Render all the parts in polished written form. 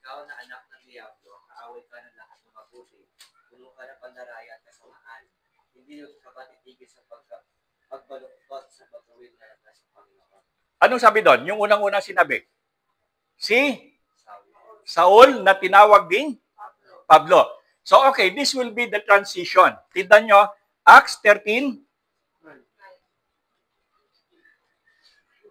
ikaw na anak ng Diablo, kaaway ka ng lahat ng mabuti, puno ka ng pandaraya at kasamaan. Hindi ka ba titigil sa pagbaluktot sa pagawin na nasa Panginoon? Anong sabi doon? Yung unang-unang sinabi. Si Saul na tinawag ding Pablo. So, okay, this will be the transition. Tignan nyo, Acts 13.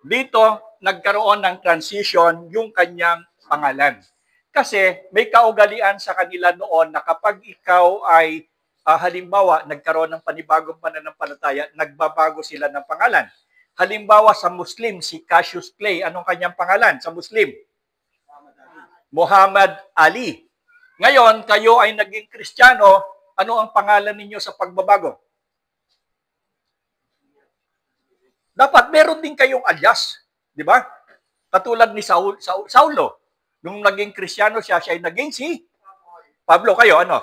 Dito, nagkaroon ng transition yung kanyang pangalan. Kasi may kaugalian sa kanila noon na kapag ikaw ay, halimbawa, nagkaroon ng panibagong pananampalataya, nagbabago sila ng pangalan. Halimbawa sa Muslim, si Cassius Clay, anong kanyang pangalan sa Muslim? Muhammad Ali. Ngayon, kayo ay naging Kristiyano, ano ang pangalan ninyo sa pagbabago? Dapat meron din kayong alias, di ba? Katulad ni Saulo. Nung naging Kristiyano siya ay naging si Pablo. Kayo, ano?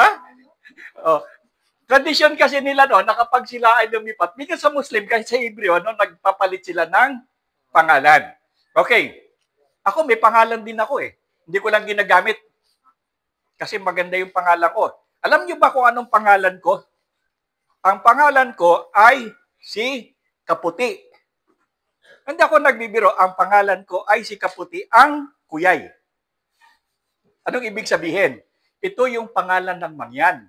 Ha? Oh. Tradition kasi nila na kapag sila ay lumipat, because sa Muslim, kahit sa Hebreo, nagpapalit sila ng pangalan. Okay. Ako, may pangalan din ako eh. Hindi ko lang ginagamit. Kasi maganda yung pangalan ko. Alam niyo ba kung anong pangalan ko? Ang pangalan ko ay si Kaputi. Hindi ako nagbibiro. Ang pangalan ko ay si Kaputi ang Kuyay. Anong ibig sabihin? Ito yung pangalan ng mangyan.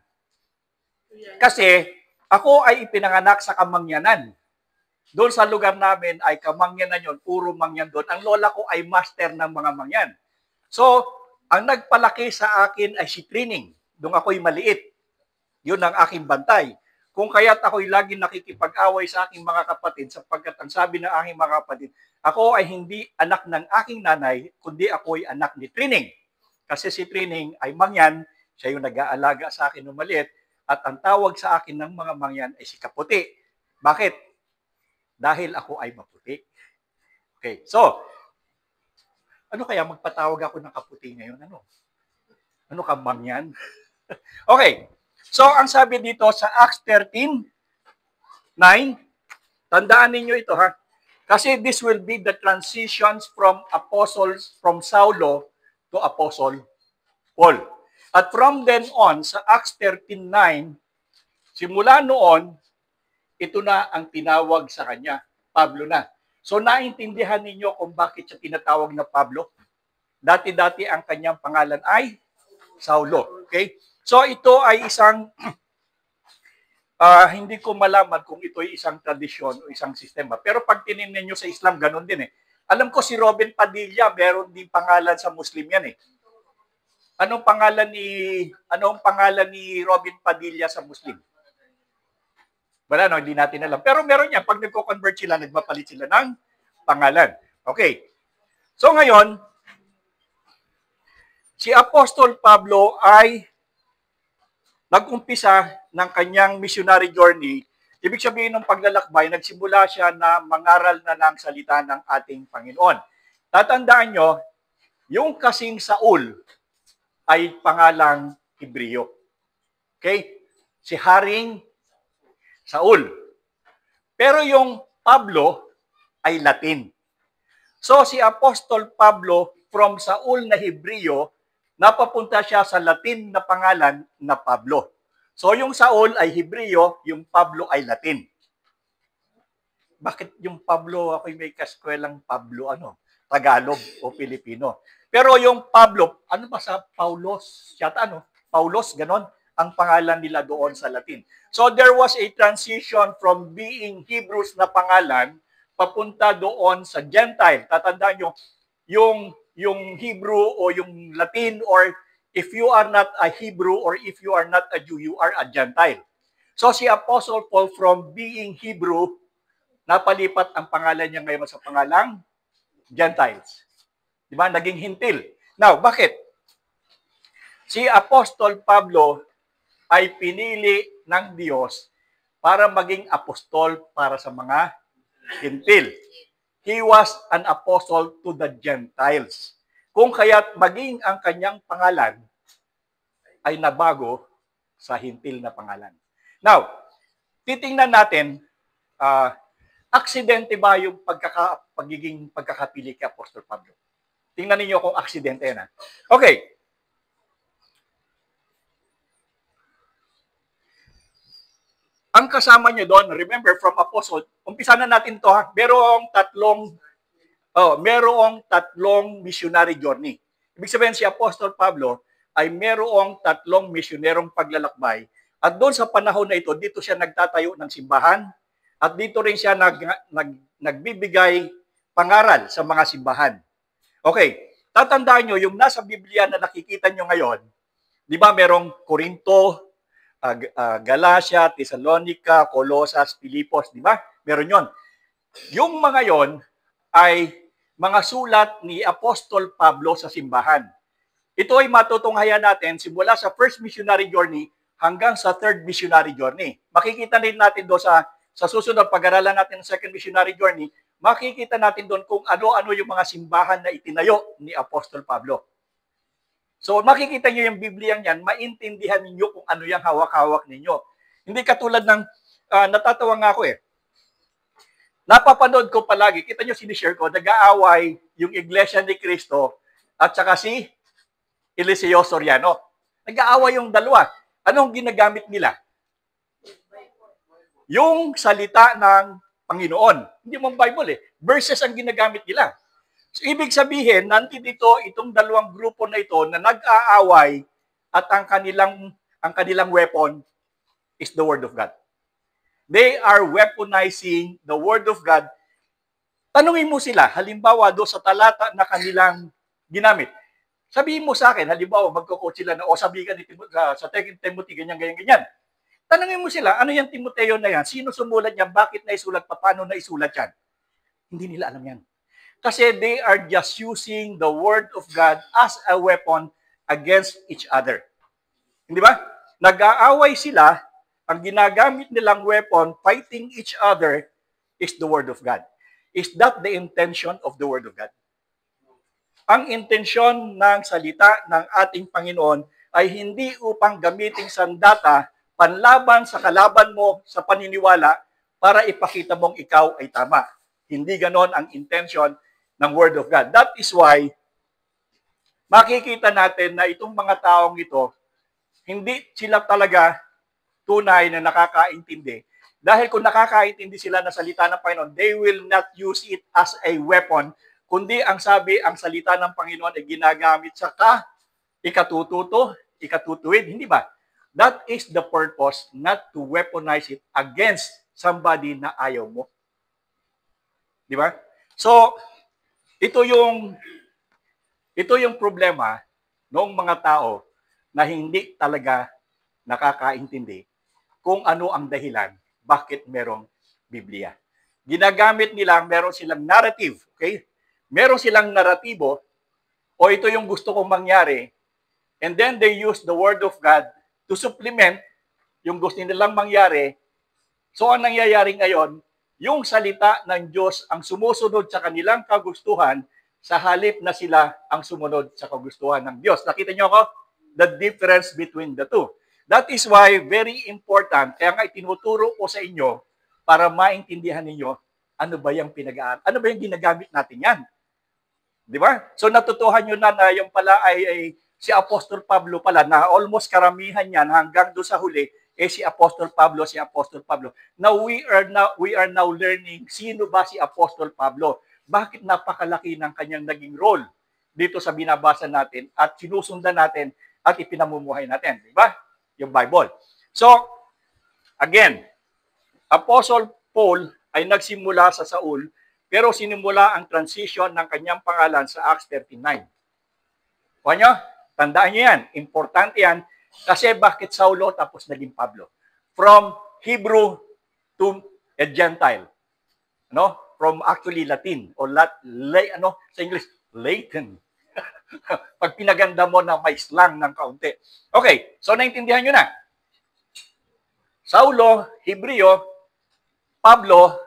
Kasi ako ay ipinanganak sa Kamangyanan. Doon sa lugar namin ay Kamangyanan yun, puro mangyan doon. Ang lola ko ay master ng mga mangyan. So, ang nagpalaki sa akin ay si Trining. Doon ako'y maliit. Yun ang aking bantay. Kung kaya't ako'y laging nakikipag-away sa aking mga kapatid sapagkat ang sabi ng aking mga kapatid, ako ay hindi anak ng aking nanay, kundi ako'y anak ni Trining. Kasi si Trining ay mangyan, siya yung nag-aalaga sa akin nung maliit, at ang tawag sa akin ng mga mangyan ay si Kaputi. Bakit? Dahil ako ay maputi. Okay, so, ano kaya magpatawag ako ng Kaputi ngayon? Ano ka mangyan? Okay, so ang sabi dito sa Acts 13:9, tandaan ninyo ito ha. Kasi this will be the transitions from apostles, from Saulo to Apostle Paul. At from then on, sa Acts 13:9, simula noon, ito na ang tinawag sa kanya, Pablo na. So naintindihan ninyo kung bakit siya tinatawag na Pablo? Dati-dati ang kanyang pangalan ay Saulo. Okay? So ito ay isang, hindi ko malaman kung ito ay isang tradisyon o isang sistema. Pero pag tinignan nyo sa Islam, ganun din eh. Alam ko si Robin Padilla, meron din pangalan sa Muslim yan eh. Anong pangalan ni Robin Padilla sa Muslim? Wala no, hindi natin alam. Pero meron yan. Pag nagko-convert sila, nagpapalit sila ng pangalan. Okay. So ngayon, si Apostol Pablo ay nag-umpisa ng kanyang missionary journey. Ibig sabihin ng paglalakbay, nagsimula siya na mangaral na ng salita ng ating Panginoon. Tatandaan nyo, yung kasing Saul ay pangalang Hebreo. Okay? Si Haring Saul. Pero yung Pablo ay Latin. So si Apostol Pablo from Saul na Hebreo, napapunta siya sa Latin na pangalan na Pablo. So yung Saul ay Hebreo, yung Pablo ay Latin. Bakit yung Pablo, ako'y may kaskwelang Pablo, Tagalog o Pilipino? Pero yung Pablo, ano ba sa Paulos? Yata Paulos, ganon ang pangalan nila doon sa Latin. So there was a transition from being Hebrews na pangalan papunta doon sa Gentile. Tatandaan nyo, yung Hebrew o yung Latin, or if you are not a Hebrew or if you are not a Jew, you are a Gentile. So si Apostle Paul from being Hebrew, napalipat ang pangalan niya ngayon sa pangalang Gentiles. Di ba? Naging hintil. Now, bakit? Si Apostol Pablo ay pinili ng Diyos para maging apostol para sa mga hintil. He was an apostle to the Gentiles. Kung kaya't maging ang kanyang pangalan ay nabago sa hintil na pangalan. Now, titingnan natin, Aksidente ba yung pagiging pagkakapili kay Apostol Pablo? Tingnan niyo kung aksidente yan. Okay. Ang kasama niyo doon, remember from Apostle, umpisa na natin to ha. Merong tatlong missionary journey. Ibig sabihin si Apostol Pablo ay merong tatlong misyonerong paglalakbay. At doon sa panahon na ito, dito siya nagtatayo ng simbahan at dito rin siya nagbibigay pangaral sa mga simbahan. Okay, tatandaan nyo, yung nasa Biblia na nakikita nyo ngayon, di ba merong Corinto, Galacia, Thessalonica, Colosas, Filipos, di ba? Meron yon. Yung mga yon ay mga sulat ni Apostol Pablo sa simbahan. Ito ay matutunghayan natin simula sa first missionary journey hanggang sa third missionary journey. Makikita rin natin doon sa susunod pag-aralan natin ng second missionary journey, makikita natin doon kung ano-ano yung mga simbahan na itinayo ni Apostol Pablo. So makikita niyo yung Biblia niyan, maintindihan niyo kung ano yung hawak-hawak ninyo. Hindi katulad ng, natatawa nga ako eh. Napapanood ko palagi, kita niyo sinishare ko, nag-aaway yung Iglesia ni Cristo at saka si Eliseo Soriano. Nag-aaway yung dalawa. Anong ginagamit nila? Yung salita ng Panginoon. Hindi mo Bible eh. Verses ang ginagamit nila. So, ibig sabihin, nandito itong dalawang grupo na ito na nag-aaway at ang kanilang weapon is the Word of God. They are weaponizing the Word of God. Tanungin mo sila, halimbawa doon sa talata na kanilang ginamit. Sabihin mo sa akin, halimbawa magko-quote sila na, sabihin ka ni sa 2 Timothy, ganyan. Tanungin mo sila, ano yung Timoteo na yan? Sino sumulat yan? Bakit naisulat? Paano naisulat yan? Hindi nila alam yan. Kasi they are just using the Word of God as a weapon against each other. Hindi ba? Nag-aaway sila, ang ginagamit nilang weapon fighting each other is the Word of God. Is that the intention of the Word of God? Ang intensyon ng salita ng ating Panginoon ay hindi upang gamitin sandata panlaban sa kalaban mo sa paniniwala para ipakita mong ikaw ay tama. Hindi ganon ang intention ng Word of God. That is why makikita natin na itong mga taong ito, hindi sila talaga tunay na nakakaintindi. Dahil kung nakakaintindi sila ng salita ng Panginoon, they will not use it as a weapon, kundi ang salita ng Panginoon ay ginagamit sa ikatutuwid. Hindi ba? That is the purpose, not to weaponize it against somebody na ayaw mo. Di ba? So, ito yung problema ng mga tao na hindi talaga nakakaintindi kung ano ang dahilan bakit merong Biblia. Ginagamit nila, meron silang narrative, okay? Meron silang naratibo, o ito yung gusto kong mangyari, and then they use the Word of God to supplement yung gusto nilang mangyari. So, ang nangyayari ngayon, yung salita ng Diyos ang sumusunod sa kanilang kagustuhan sa halip na sila ang sumunod sa kagustuhan ng Diyos. Nakita niyo ako? The difference between the two. That is why very important, kaya nga itinuturo ko sa inyo para maintindihan ninyo ano ba yung ginagamit natin yan. Di ba? So natutuhan nyo na yung pala ay si Apostol Pablo pala na almost karamihan yan hanggang doon sa huli si Apostol Pablo. Now we are now learning sino ba si Apostol Pablo. Bakit napakalaki ng kanyang naging role dito sa binabasa natin at sinusundan natin at ipinamumuhay natin. Di ba? Yung Bible. So, again, Apostle Paul ay nagsimula sa Saul, pero sinimula ang transition ng kanyang pangalan sa Acts 39. Kuha nyo? Tandaan nyo yan. Importante yan. Kasi bakit Saulo tapos naging Pablo? From Hebrew to a Gentile. From actually Latin or sa English, Latin. Pag pinaganda mo na may slang ng kaunti. Okay, so naintindihan nyo na. Saulo, Hebreo, Pablo,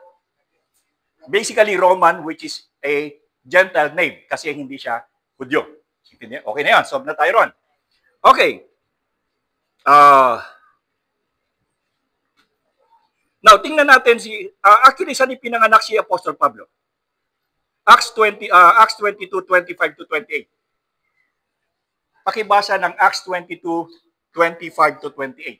basically Roman, which is a Gentile name kasi hindi siya Hudyo. Okay na yan, solve na tayo ron. Okay. Now, tingnan natin actually saan ipinanganak si Apostle Pablo? Acts 22:25 to 28. Pakibasa ng Acts 22:25 to 28.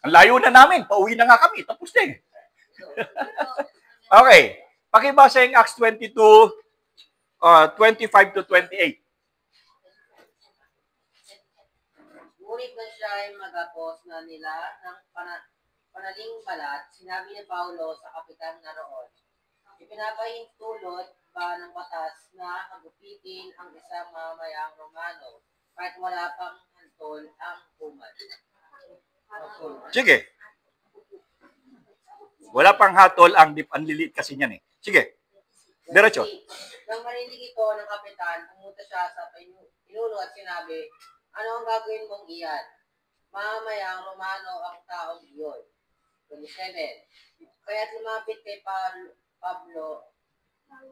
Ang layo na namin. Pauwi na nga kami. Tapos na eh. Okay. Pakibasa yung Acts 22:25 to 28. Ngunit na siya ay magapos na nila ng panaling balat, sinabi ni Paulo sa kapitan na roon, ipinapahintulot ba ng batas na hagupitin ang isang mamamayang Romano kahit wala pang hantol ang human? Sige. Wala pang hatol ang lilit kasi niyan eh. Sige. Diretso. Nang marinig ito ng kapitan, pumunta siya sa pinuno at sinabi, ano ang gagawin mong iyan? Mamamayang Romano ang taong iyon. 27. Kaya't lumapit kay Pablo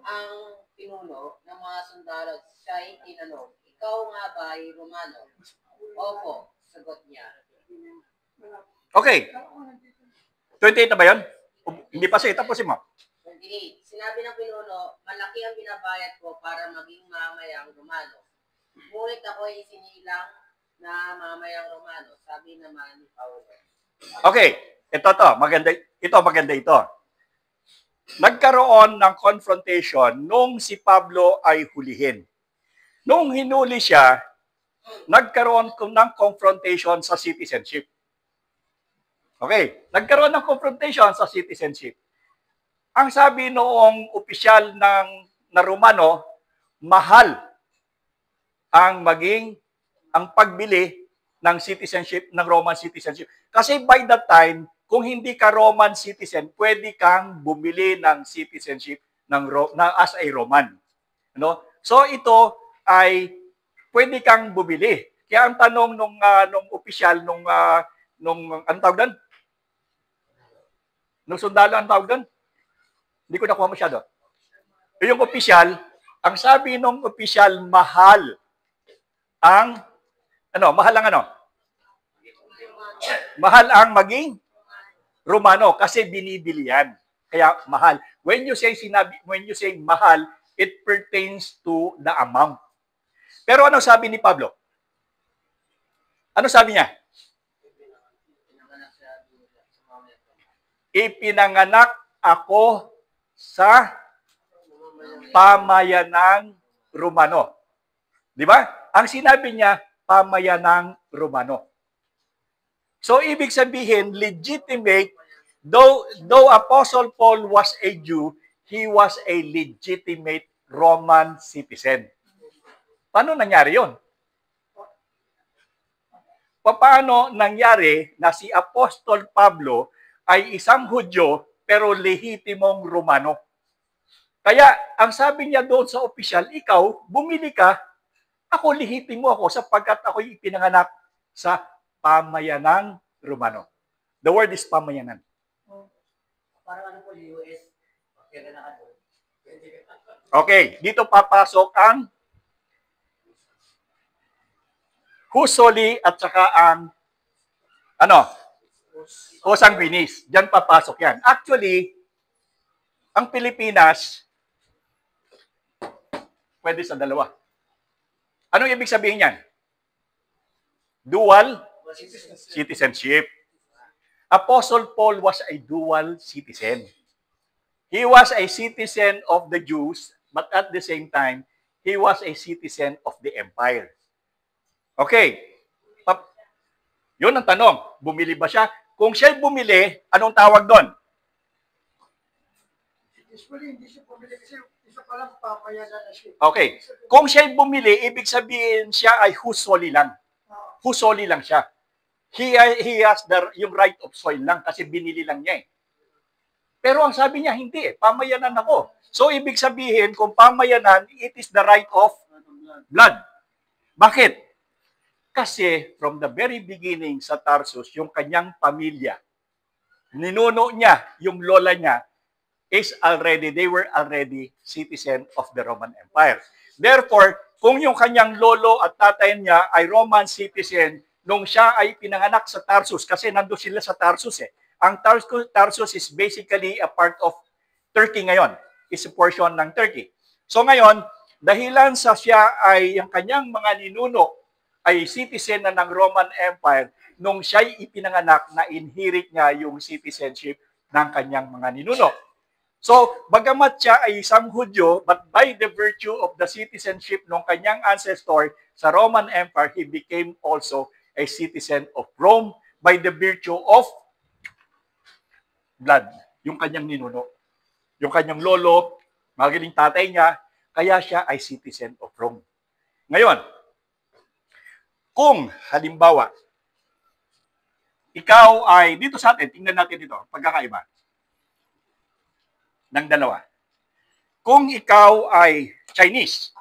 ang pinuno ng mga sundalo at siya'y tinanong, ikaw nga ba ay Romano? Opo, sagot niya. Okay. 28 na ba yun? Hindi pa siya. Tapusin mo. 28. Sinabi ng pinuno, malaki ang binabayad ko para maging mamamayang Romano. Ngunit ako ay isinilang na mamamayang Romano, sabi naman ni Paulo. Okay. Maganda ito. Nagkaroon ng confrontation nung si Pablo ay hulihin. Nung hinuli siya, nagkaroon ng confrontation sa citizenship. Okay, nagkaroon ng confrontation sa citizenship. Ang sabi noong opisyal na Romano, mahal ang pagbili ng citizenship, ng Roman citizenship. Kasi by that time, kung hindi ka Roman citizen, pwede kang bumili ng citizenship as a Roman. No? So ito ay pwede kang bumili. Kaya ang tanong nung opisyal nung anong tawag doon? Nung sundalo ang tawag doon? Hindi ko nakuha masyado. Yung opisyal, ang sabi nung opisyal, mahal ang maging Romano kasi binibili yan. Kaya mahal. When you say mahal, it pertains to the amount. Pero ano sabi ni Pablo? Ano sabi niya? Ipinanganak ako sa pamayanang Romano. Di ba? Ang sinabi niya, pamayanang Romano. So, ibig sabihin, legitimate, though Apostle Paul was a Jew, he was a legitimate Roman citizen. Paano nangyari yon? Paano nangyari na si Apostol Pablo ay isang Hudyo pero lehitimong Romano? Kaya, ang sabi niya doon sa opisyal, ikaw, bumili ka, ako lehitimo ako sapagkat ako'y ipinanganak sa pamayanang Romano. The word is pamayanan. Parang ano po, US, Okay, dito papasok ang husoli at saka ang sanguinis. Diyan papasok yan. Actually, ang Pilipinas, pwede sa dalawa. Anong ibig sabihin yan? Dual citizenship. Apostle Paul was a dual citizen. He was a citizen of the Jews, but at the same time, he was a citizen of the empire. Okay. Yun ang tanong. Bumili ba siya? Kung siya'y bumili, anong tawag doon? Usually, hindi siya bumili kasi isa pa lang papayanan na siya. Okay. Kung siya'y bumili, ibig sabihin siya ay husoli lang. Husoli lang siya. He has yung right of soil lang kasi binili lang niya eh. Pero ang sabi niya, hindi eh. Pamayanan ako. So, ibig sabihin, kung pamayanan, it is the right of blood. Bakit? Kasi from the very beginning sa Tarsus, yung kanyang pamilya, ninuno niya, yung lola niya, they were already citizen of the Roman Empire. Therefore, kung yung kanyang lolo at tatay niya ay Roman citizen, nung siya ay pinanganak sa Tarsus, kasi nandun sila sa Tarsus eh. Ang Tarsus is basically a part of Turkey ngayon. Is a portion ng Turkey. So ngayon, dahilan sa siya ay yung kanyang mga ninuno ay citizen na ng Roman Empire, nung siya'y ipinanganak na inherit niya yung citizenship ng kanyang mga ninuno. So, bagamat siya ay isang Hudyo, but by the virtue of the citizenship ng kanyang ancestor sa Roman Empire, he became also a citizen of Rome by the virtue of blood, yung kanyang ninuno. Yung kanyang lolo, magaling tatay niya, kaya siya ay citizen of Rome. Ngayon, kung halimbawa, ikaw ay, dito sa atin, tingnan natin dito, pagkakaiba ng dalawa. Kung ikaw ay Chinese,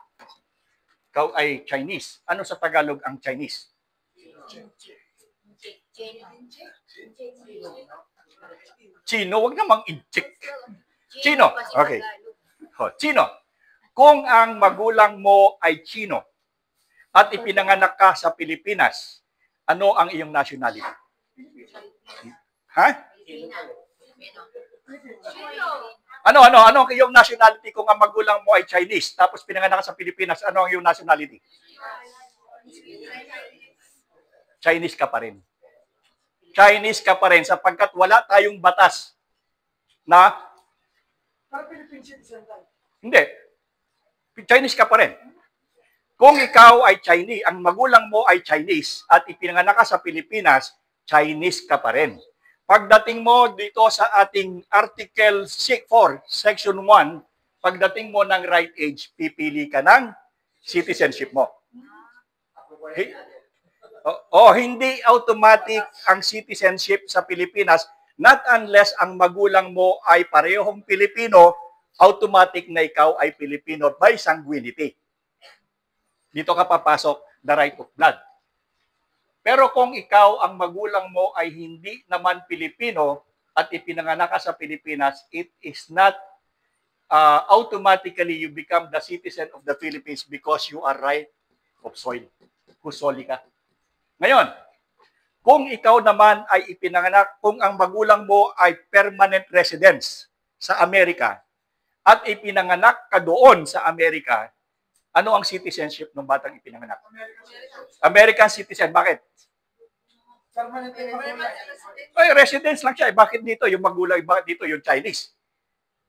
ano sa Tagalog ang Chinese? Chino, wag namang inchik. Chino, okay. Chino. Kung ang magulang mo ay Chino at ipinanganak ka sa Pilipinas, ano ang iyong nationality? Ha? Ano ang iyong nationality kung ang magulang mo ay Chinese tapos pinanganak ka sa Pilipinas, ano ang iyong nationality? Chinese ka pa rin. Chinese ka pa rin sapagkat wala tayong batas na hindi. Chinese ka pa rin. Kung ikaw ay Chinese, ang magulang mo ay Chinese at ipinanganak ka sa Pilipinas, Chinese ka pa rin. Pagdating mo dito sa ating Article 4, Section 1, pagdating mo ng right age, pipili ka ng citizenship mo. Hindi automatic ang citizenship sa Pilipinas, not unless ang magulang mo ay parehong Pilipino, automatic na ikaw ay Pilipino by sanguinity. Dito ka papasok, the right of blood. Pero kung ikaw, ang magulang mo ay hindi naman Pilipino at ipinanganak ka sa Pilipinas, it is not automatically you become the citizen of the Philippines because you are right of soil. Husoli ka. Ngayon, kung ikaw naman ay ipinanganak, kung ang magulang mo ay permanent residence sa Amerika at ipinanganak ka doon sa Amerika, ano ang citizenship ng batang ipinanganak? American citizen. Bakit? Ay, residence lang siya. Bakit dito yung magulang? Bakit dito yung Chinese?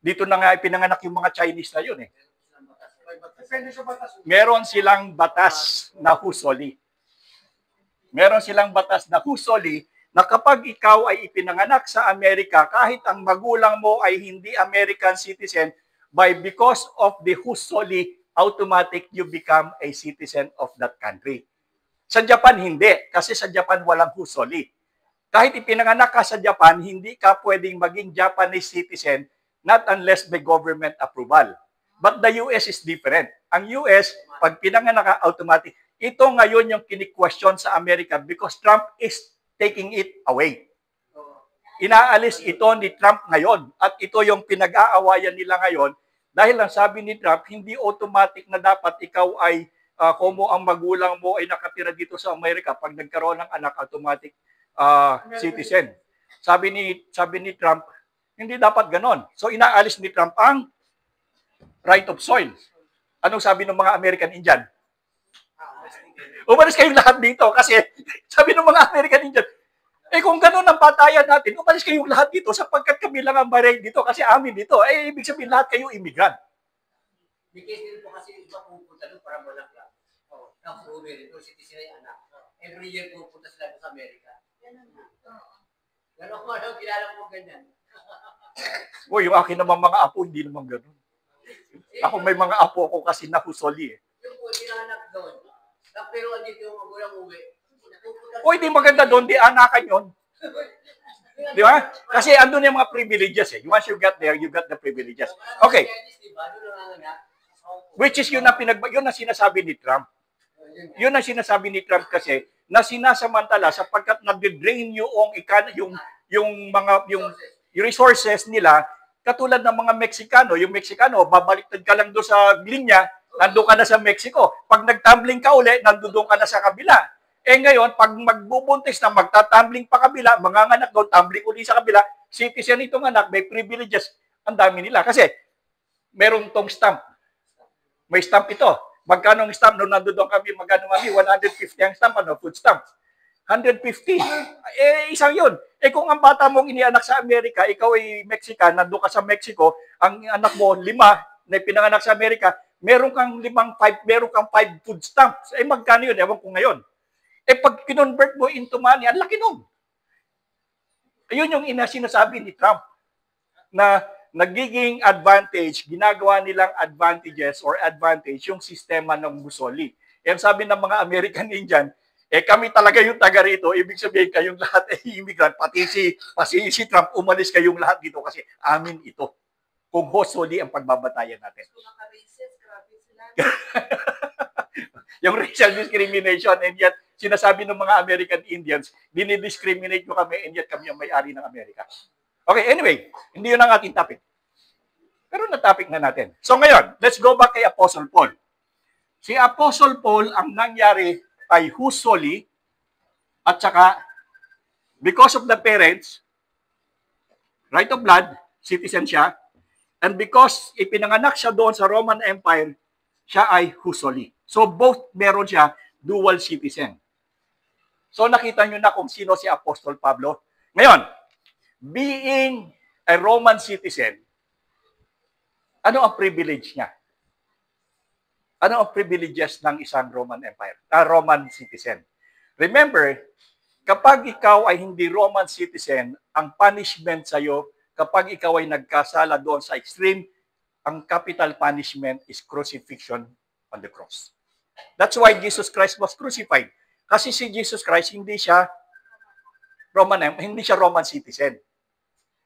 Dito na nga ipinanganak yung mga Chinese na yun eh. Meron silang batas na husoli. Meron silang batas na husoli na kapag ikaw ay ipinanganak sa Amerika, kahit ang magulang mo ay hindi American citizen, because of the husoli, automatic you become a citizen of that country. Sa Japan, hindi. Kasi sa Japan, walang husoli. Kahit ipinanganak ka sa Japan, hindi ka pwedeng maging Japanese citizen not unless by government approval. But the US is different. Ang US, pag pinanganak ka, automatic. Ito ngayon yung kini-question sa Amerika because Trump is taking it away. Inaalis ito ni Trump ngayon. At ito yung pinag-aawayan nila ngayon dahil ang sabi ni Trump, hindi automatic na dapat ikaw ay kung ang magulang mo ay nakatira dito sa Amerika, pag nagkaroon ng anak, automatic citizen. Sabi ni Trump, hindi dapat ganon. So inaalis ni Trump ang right of soil. Anong sabi ng mga American Indian? Umalis kayong lahat dito kasi sabi ng mga American Indian, kung gano'n ang patayan natin, umalis kayong lahat dito sapagkat kami lang ang baril dito kasi amin dito. Ibig sabihin lahat kayo immigrant. Because din po kasi iba pupunta doon para malak lang. Nang-uwi rin, citizen yung anak. Every year pupunta sila sa Amerika. Gano'n ko lang, kilala mo ganyan. Yung akin naman mga apo, hindi naman gano'n. Ako may mga apo ko kasi nahusoli eh. Yung po, sinanak doon. Pero andito yung magulang uwi. Hindi maganda doon, di anakan yun. Di ba? Kasi andun yung mga privileges eh. Once you got there, you got the privileges. Okay. Which is yun na sinasabi ni Trump. Yun ang sinasabi ni Trump kasi na sinasamantala sapagkat nag-drain yung resources nila katulad ng mga Meksikano. Yung Meksikano, babaliktad ka lang doon sa linya, nandun ka na sa Mexico. Pag nagtumbling ka uli, nandun ka na sa kabila. Ngayon, pag magbubuntis na, magtatumbling pa kabila, manganganak doon, tumbling uli sa kabila, citizen itong anak, may privileges, ang dami nila. Kasi, merong tong stamp. May stamp ito. Magkano ang stamp? Nung nandun kami, magkano kami? 150 ang stamp, food stamp. 150. Isang yun. Kung ang bata mong inianak sa Amerika, ikaw ay Mexican, nandun ka sa Mexico, ang anak mo, 5, na pinanganak sa Amerika, meron kang 5 food stamps. Magkano yun? Ewan ko ngayon. Pag kinonvert mo into money, ang laki nun. Ayun yung sinasabi ni Trump na nagiging advantage, ginagawa nilang advantages or advantage yung sistema ng Mussolini. Sabi ng mga American Indian, kami talaga yung taga rito, ibig sabihin kayong lahat ay immigrant, pati si Trump, umalis kayong lahat dito kasi amin ito. Kung Mussolini ang pagbabatayan natin. Yung racial discrimination, and yet sinasabi ng mga American Indians, dinidiscriminate nyo kami, and yet kami ang may-ari ng Amerika. Okay, anyway, hindi yun ang ating topic. Pero na-topic na natin. So ngayon, let's go back kay Apostle Paul. Si Apostle Paul, ang nangyari ay husoli, at saka, because of the parents, right of blood, citizen siya, and because ipinanganak siya doon sa Roman Empire, siya ay husoli. So both meron siya dual citizen. So nakita nyo na kung sino si Apostol Pablo. Ngayon, being a Roman citizen, ano ang privilege niya? Ano ang privileges ng isang Roman citizen? Remember, kapag ikaw ay hindi Roman citizen, ang punishment sa iyo, kapag ikaw ay nagkasala doon sa extreme, ang capital punishment is crucifixion on the cross. That's why Jesus Christ was crucified. Kasi si Jesus Christ hindi siya Roman citizen.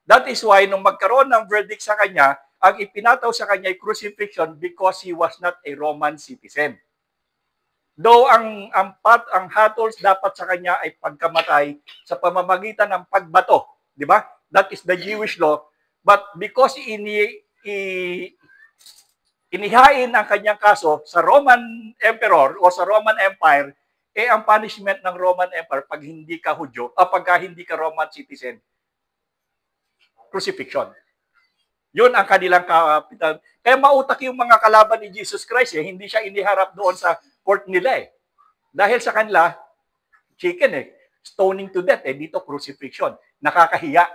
That is why nung magkaroon ng verdict sa kanya, ang ipinataw sa kanya ay crucifixion because he was not a Roman citizen. Though ang hatols dapat sa kanya ay pagkamatay sa pamamagitan ng pagbato, di ba? That is the Jewish law. But because inihain ang kanyang kaso sa Roman Emperor o sa Roman Empire, ang punishment ng Roman Empire pag hindi ka Hudyo, pagka hindi ka Roman citizen, crucifixion. Yun ang kanilang kapital. Kaya mautak yung mga kalaban ni Jesus Christ, hindi siya iniharap doon sa court nila Dahil sa kanila, stoning to death, dito crucifixion. Nakakahiya.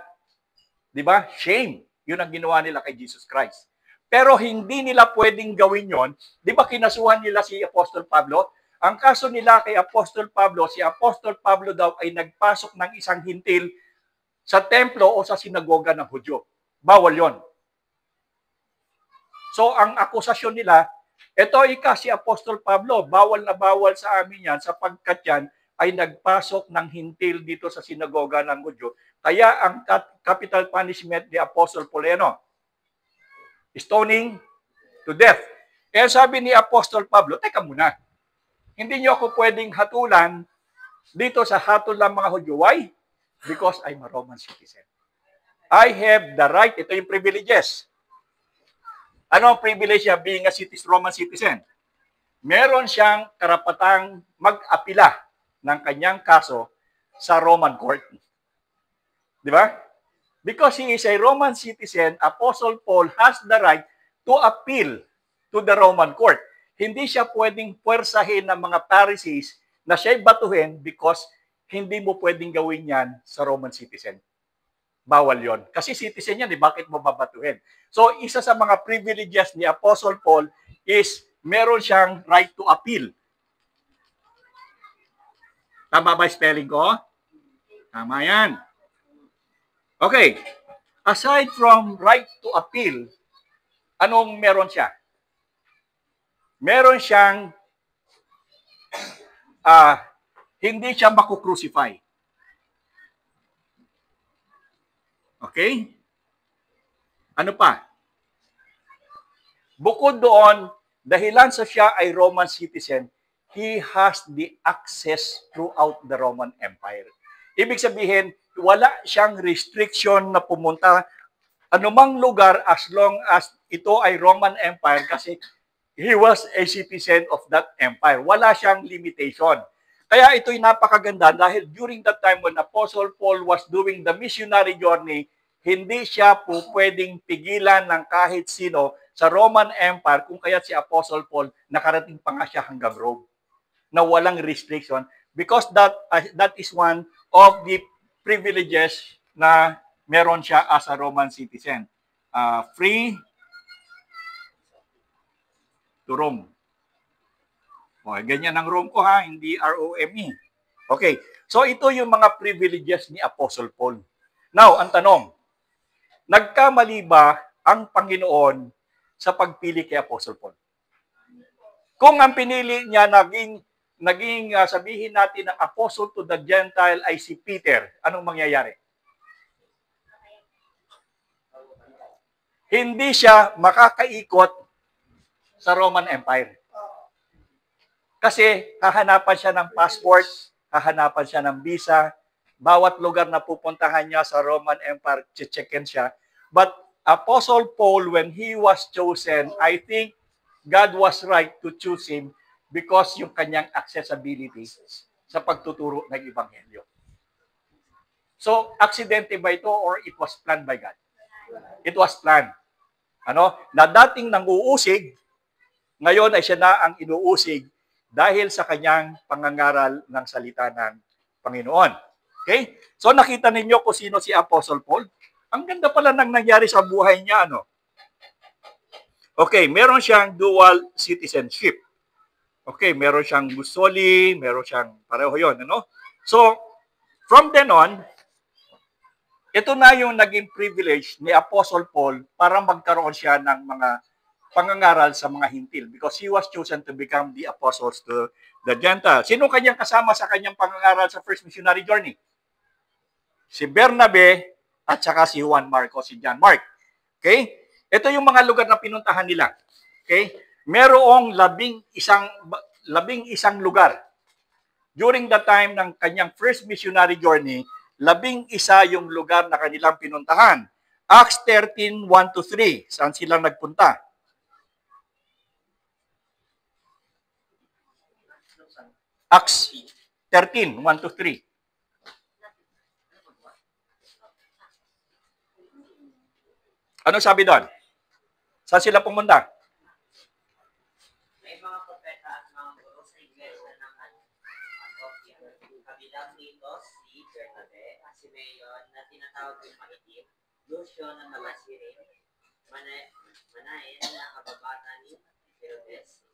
Di ba? Shame. Yun ang ginawa nila kay Jesus Christ. Pero hindi nila pwedeng gawin yon. Di ba kinasuhan nila si Apostol Pablo? Ang kaso nila kay Apostol Pablo, si Apostol Pablo daw ay nagpasok ng isang hintil sa templo o sa sinagoga ng Hudyo. Bawal yon. So ang akusasyon nila, ito si Apostol Pablo, bawal na bawal sa amin yan sapagkat yan ay nagpasok ng hintil dito sa sinagoga ng Hudyo. Kaya ang capital punishment ni Apostol Paul, stoning to death. Kaya sabi ni Apostol Pablo, teka muna, hindi niyo ako pwedeng hatulan dito sa hatol ng mga Hudyo. Why? Because I'm a Roman citizen. I have the right, ito yung privileges. Ano ang privilege niya being a Roman citizen? Meron siyang karapatang mag-apila ng kanyang kaso sa Roman court. Di ba? Because he is a Roman citizen, Apostle Paul has the right to appeal to the Roman court. Hindi siya pwedeng puwersahin ng mga Pharisees na siya'y batuhin because hindi mo pwedeng gawin yan sa Roman citizen. Bawal yon. Kasi citizen yan, bakit mo babatuhin? So, isa sa mga privileges ni Apostle Paul is meron siyang right to appeal. Tama ba spelling ko? Tama yan. Okay. Aside from right to appeal, anong meron siya? Meron siyang hindi siya makucrucify. Okay? Ano pa? Bukod doon, dahilan sa siya ay Roman citizen, he has the access throughout the Roman Empire. Ibig sabihin, wala siyang restriction na pumunta anumang lugar as long as ito ay Roman Empire kasi he was a citizen of that empire. Wala siyang limitation. Kaya ito'y napakaganda dahil during that time when Apostle Paul was doing the missionary journey, hindi siya po pwedeng pigilan ng kahit sino sa Roman Empire kung kaya si Apostle Paul nakarating pa nga siya hanggang Rome na walang restriction because that is one of the privileges na meron siya as a Roman citizen. Free to Rome. O, ganyan ang Rome ko ha, hindi R-O-M-E. Okay, so ito yung mga privileges ni Apostle Paul. Now, ang tanong, nagkamali ba ang Panginoon sa pagpili kay Apostle Paul? Kung ang pinili niya naging sabihin natin ang Apostle to the Gentile ay si Peter, anong mangyayari? Hindi siya makakaikot sa Roman Empire. Kasi hahanapan siya ng passport, hahanapan siya ng visa, bawat lugar na pupuntahan niya sa Roman Empire, checkin siya. But Apostle Paul, when he was chosen, I think God was right to choose him because yung kanyang accessibility sa pagtuturo ng Ebanghelyo. So, aksidente ba ito or it was planned by God? It was planned. Na dating nanguusig, ngayon ay siya na ang inuusig dahil sa kanyang pangangaral ng salita ng Panginoon. Okay? So nakita ninyo kung sino si Apostle Paul? Ang ganda pala nang nangyari sa buhay niya, Okay, meron siyang dual citizenship. Okay, meron siyang gusoli, meron siyang pareho yun, So, from then on, ito na yung naging privilege ni Apostle Paul para magkaroon siya ng mga pangangaral sa mga hintil because he was chosen to become the apostles to the Gentiles. Sino kanyang kasama sa kanyang pangangaral sa first missionary journey? Si Bernabe at saka si Juan Marcos, si John Mark. Okay? Ito yung mga lugar na pinuntahan nila. Okay? Merong 11 lugar. During the time ng kanyang first missionary journey, 11 yung lugar na kanilang pinuntahan. Acts 13:1-3, saan sila nagpunta? Acts 13:1-3. Ano sabi doon? Saan sila pumunta? May mga propeta at mga guro sa iglesia ng Antioquia. Kabilang dito si Bernabe at si Mayon na tinatawag yung maitim, Lucio na Malasirin, Manaen na kababata ni Herodes,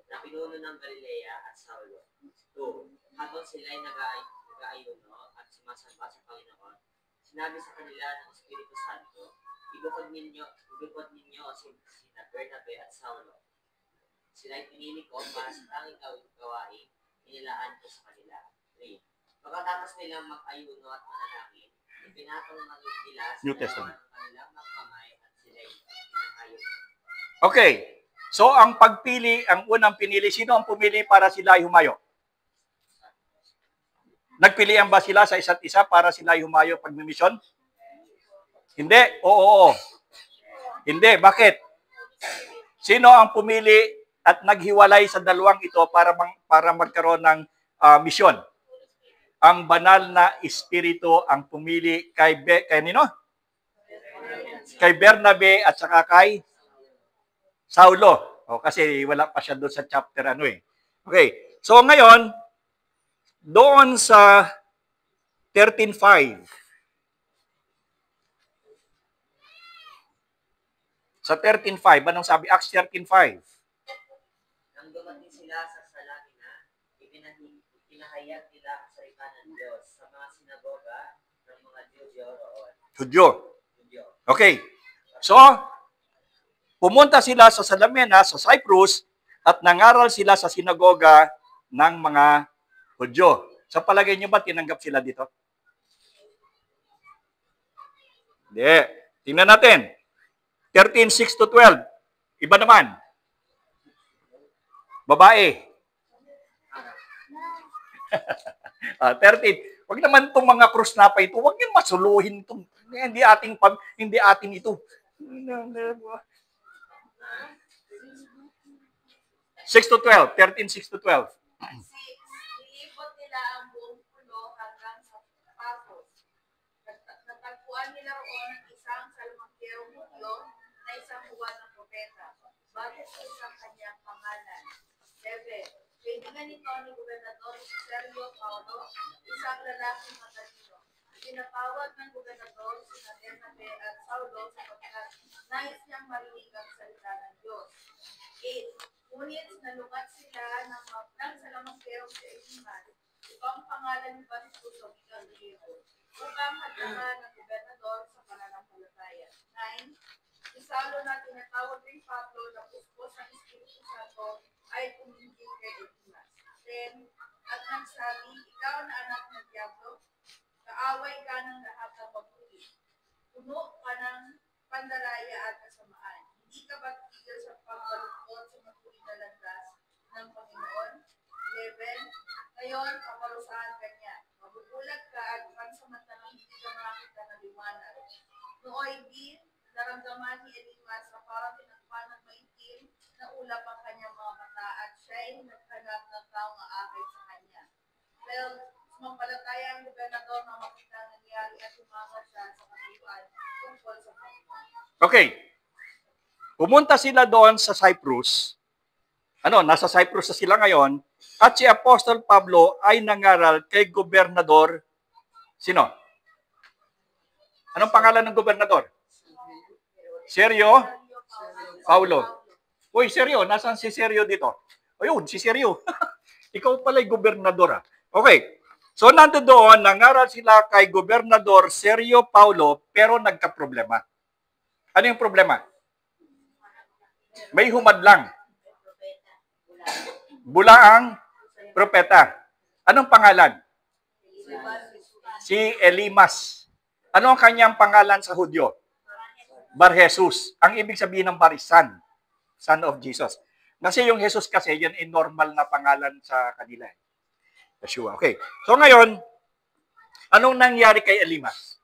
na pinuno ng Galilea at Saulo. 2. Habang sila'y nag-aayuno at sumasamba sa Panginoon, sinabi sa kanila ng Espiritu Santo, ibukod ninyo si Bernabe at Saulo. Sila'y pinili ko para sa tanging gawain, inilaan ko sa kanila. 3. Pagkatapos nilang mag-ayuno at manalangin, ipinatong nila sa kanilang mga kamay at sila'y pinakayuno. Okay. So, ang pagpili, ang unang pinili, sino ang pumili para sila ay humayo? Nagpilian ba sila sa isa't isa para sila ay humayo pag misyon? Hindi. Oo. Hindi. Bakit? Sino ang pumili at naghiwalay sa dalawang ito para magkaroon ng misyon? Ang banal na espiritu ang pumili kay nino? Kay Bernabe at saka kay Saulo. Kasi wala pa siya doon sa chapter Okay. So ngayon, doon sa 13:5. Sa 13:5, anong sabi? Acts 13:5. Nang dumating sila sa Salamina, ipinahayag nila ang salita ng Diyos sa mga sinagoga ng mga Judyo roon. Judyo. Okay. So, pumunta sila sa Salamina, sa Cyprus, at nangaral sila sa sinagoga ng mga Hudyo. Sa palagay niyo ba tinanggap sila dito? Hindi. Tingnan natin. 13:6-12. Iba naman. Babae. 13. Wag naman itong mga krusnapa ito, wag yung masuluhin itong, hindi ating ito. 6 to 12, 13, 6 to 12. 6. Nilibot nila ang buong pulo hanggang sa Paphos. Natagpuan nila roon ang isang salmangkerong Hudyo na isang buwan ng propeta. Bakit sa kanyang pangalan? 7. Kaibigan nito ni Gobernador Sergio Paulo, isang lalaking matalino. Tinatawag ng gobernador si Bernabe at Saulo sapagkat nais niyang marinig ang salita ng Diyos. 8. Ngunit nalungat sila ng salamangkerong si Elimas. Ito ang pangalan ni Bastos o Bigang Griego. Upang hadlangan ng gobernador sa pananampalataya. 9. Si Saulo na tinatawag rin Pablo na puspos ng Espiritu Santo ay tumingin kay Elimas. 10. At nagsabi, ikaw na anak ng Diablo, kaaway ka ng lahat ng mabuti. Puno ka ng pandaraya at kasamaan. Hindi ka ba tigil sa pagbaluktot sa mabuti na landas ng Panginoon? 11. Ngayon, paparusahan ka niya. Mabubulag ka at pansamantalang hindi ka makakita ng liwanag. Nooy din, naramdaman ni Elimas na parang tinakpan ng maitim na ulap ang kanyang mga mata at siya'y naghanap ng taong aakay sa kanya. 12. Sumampalataya ang gobernador na makita ang nangyari at umangat siya sa katuyuan tungkol sa Panginoon. Okay. Pumunta sila doon sa Cyprus. Nasa Cyprus na sila ngayon. At si Apostol Pablo ay nangaral kay Gobernador. Sino? Anong pangalan ng gobernador? Sergio Paulo. Uy, Sergio, nasaan si Sergio dito? Ayun, si Sergio. Ikaw pala'y gobernador. Okay. So, nandoon, nangaral sila kay Gobernador Sergio Paulo, pero nagka-problema. Ano yung problema? May humadlang. Bulaang propeta. Anong pangalan? Si Elimas. Ano ang kanyang pangalan sa Hudyo? Bar-Jesus. Ang ibig sabihin ng Barisan, son of Jesus. Kasi yung Jesus kasi, yan ay normal na pangalan sa kanila. Yeshua. Okay. So ngayon, anong nangyari kay Elimas?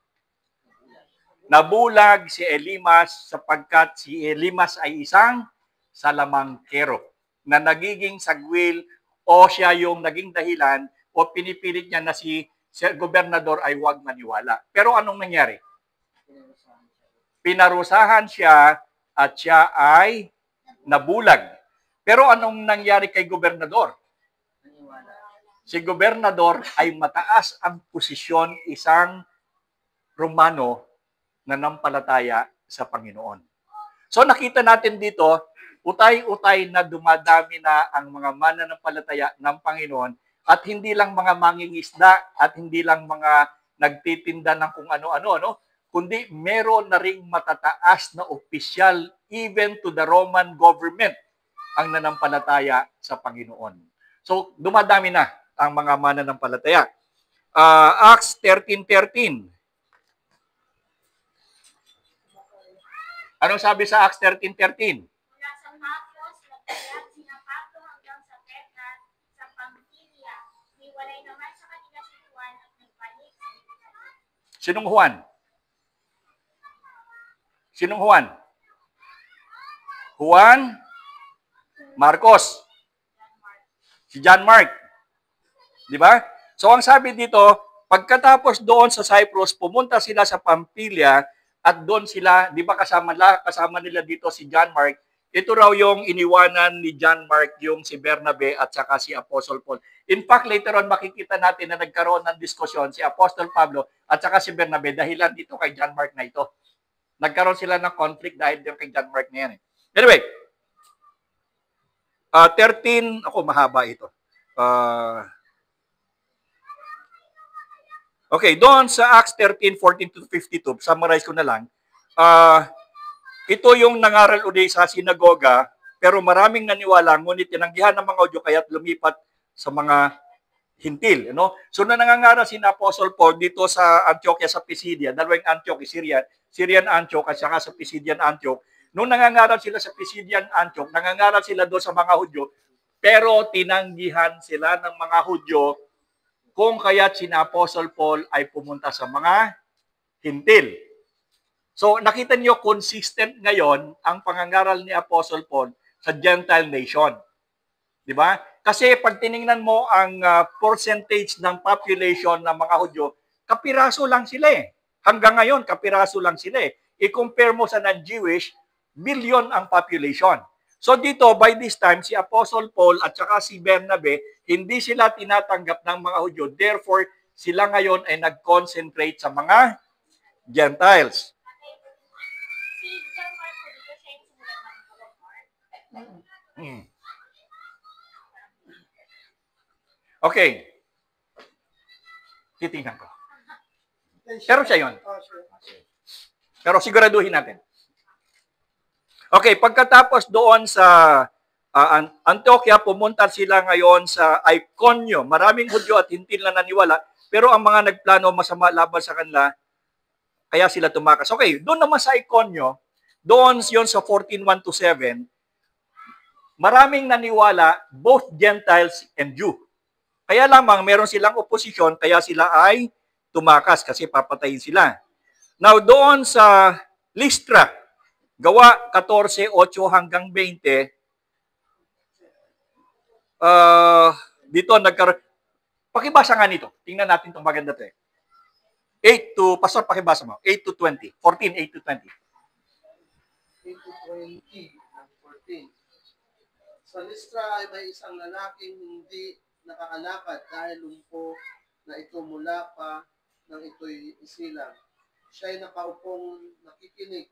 Nabulag si Elimas sapagkat si Elimas ay isang salamangkero na nagiging sagwil o siya yung naging dahilan o pinipilit niya na si gobernador ay huwag maniwala. Pero anong nangyari? Pinarusahan siya at siya ay nabulag. Pero anong nangyari kay gobernador? Si gobernador ay mataas ang posisyon, isang Romano na nampalataya sa Panginoon. So nakita natin dito, utay-utay na dumadami na ang mga mananampalataya ng Panginoon at hindi lang mga mangingisda at hindi lang mga nagtitinda ng kung ano-ano, kundi meron na ring matataas na opisyal even to the Roman government ang nanampalataya sa Panginoon. So dumadami na ang mga mananampalataya. Acts 13:13. Anong sabi sa Acts 13:13? Mula sa Paphos, nagkayat sina Pablo hanggang sa Perga sa Pamphylia. Hiwalay naman sa kanila si Juan at nagbalik sa Jerusalem. Sinong Juan? Sinong Juan? Juan Marcos. Si John Mark. Di ba? So ang sabi dito, pagkatapos doon sa Cyprus, pumunta sila sa Pamphylia at doon sila, di ba kasama nila dito si John Mark. Ito raw yung iniwanan ni John Mark, yung si Bernabe at saka si Apostle Paul. In fact, later on makikita natin na nagkaroon ng diskusyon si Apostle Pablo at saka si Bernabe dahilan dito kay John Mark na ito. Nagkaroon sila ng conflict dahil din kay John Mark na yan. Anyway, 13, ako mahaba ito. Okay, doon sa Acts 13:14-52, summarize ko na lang. Ito yung nangaral ulit sa sinagoga, pero maraming naniwala, ngunit tinanggihan ng mga Hudyo kaya't lumipat sa mga hintil. So nangangaral si Apostle Paul dito sa Antioquia sa Pisidia, dalawang Antioch, Syrian Antioch at saka sa Pisidian Antioch. Nung nangangaral sila sa Pisidian Antioch, nangangaral sila doon sa mga Hudyo, pero tinanggihan sila ng mga Hudyo kung kaya't sina Apostle Paul ay pumunta sa mga hintil. So, nakita niyo consistent ngayon ang pangangaral ni Apostle Paul sa Gentile nation. Di ba? Kasi pag tiningnan mo ang percentage ng population ng mga Hudyo, kapiraso lang sila eh. Hanggang ngayon, kapiraso lang sila eh. I-compare mo sa non-Jewish, million ang population. So dito, by this time, si Apostle Paul at saka si Bernabe, hindi sila tinatanggap ng mga Hudyo. Therefore, sila ngayon ay nag-concentrate sa mga Gentiles. Si John Mark po dito, siya yung sumulat ng Book of Mark. Okay. Titingnan ko. Pero siya yun. Pero siguraduhin natin. Okay, pagkatapos doon sa Antioquia, pumunta sila ngayon sa Iconio. Maraming Hudyo at hintil na naniwala, pero ang mga nagplano masama laban sa kanila, kaya sila tumakas. Okay, doon naman sa Iconio, doon yon sa 14:1-7, maraming naniwala, both Gentiles and Jew. Kaya lamang meron silang oposisyon, kaya sila ay tumakas kasi papatayin sila. Now, doon sa Lystra, Gawa 14:8-20, dito nagkaroon. Pakibasa nga nito. Tingnan natin itong maganda ito eh. 8 pakibasa mo. 8-20. 14:8-20. 8-20 Sa Lystra ay may isang lalaking hindi nakakalakad dahil lumpo na ito mula pa nang ito'y isilang. Siya ay nakaupong nakikinig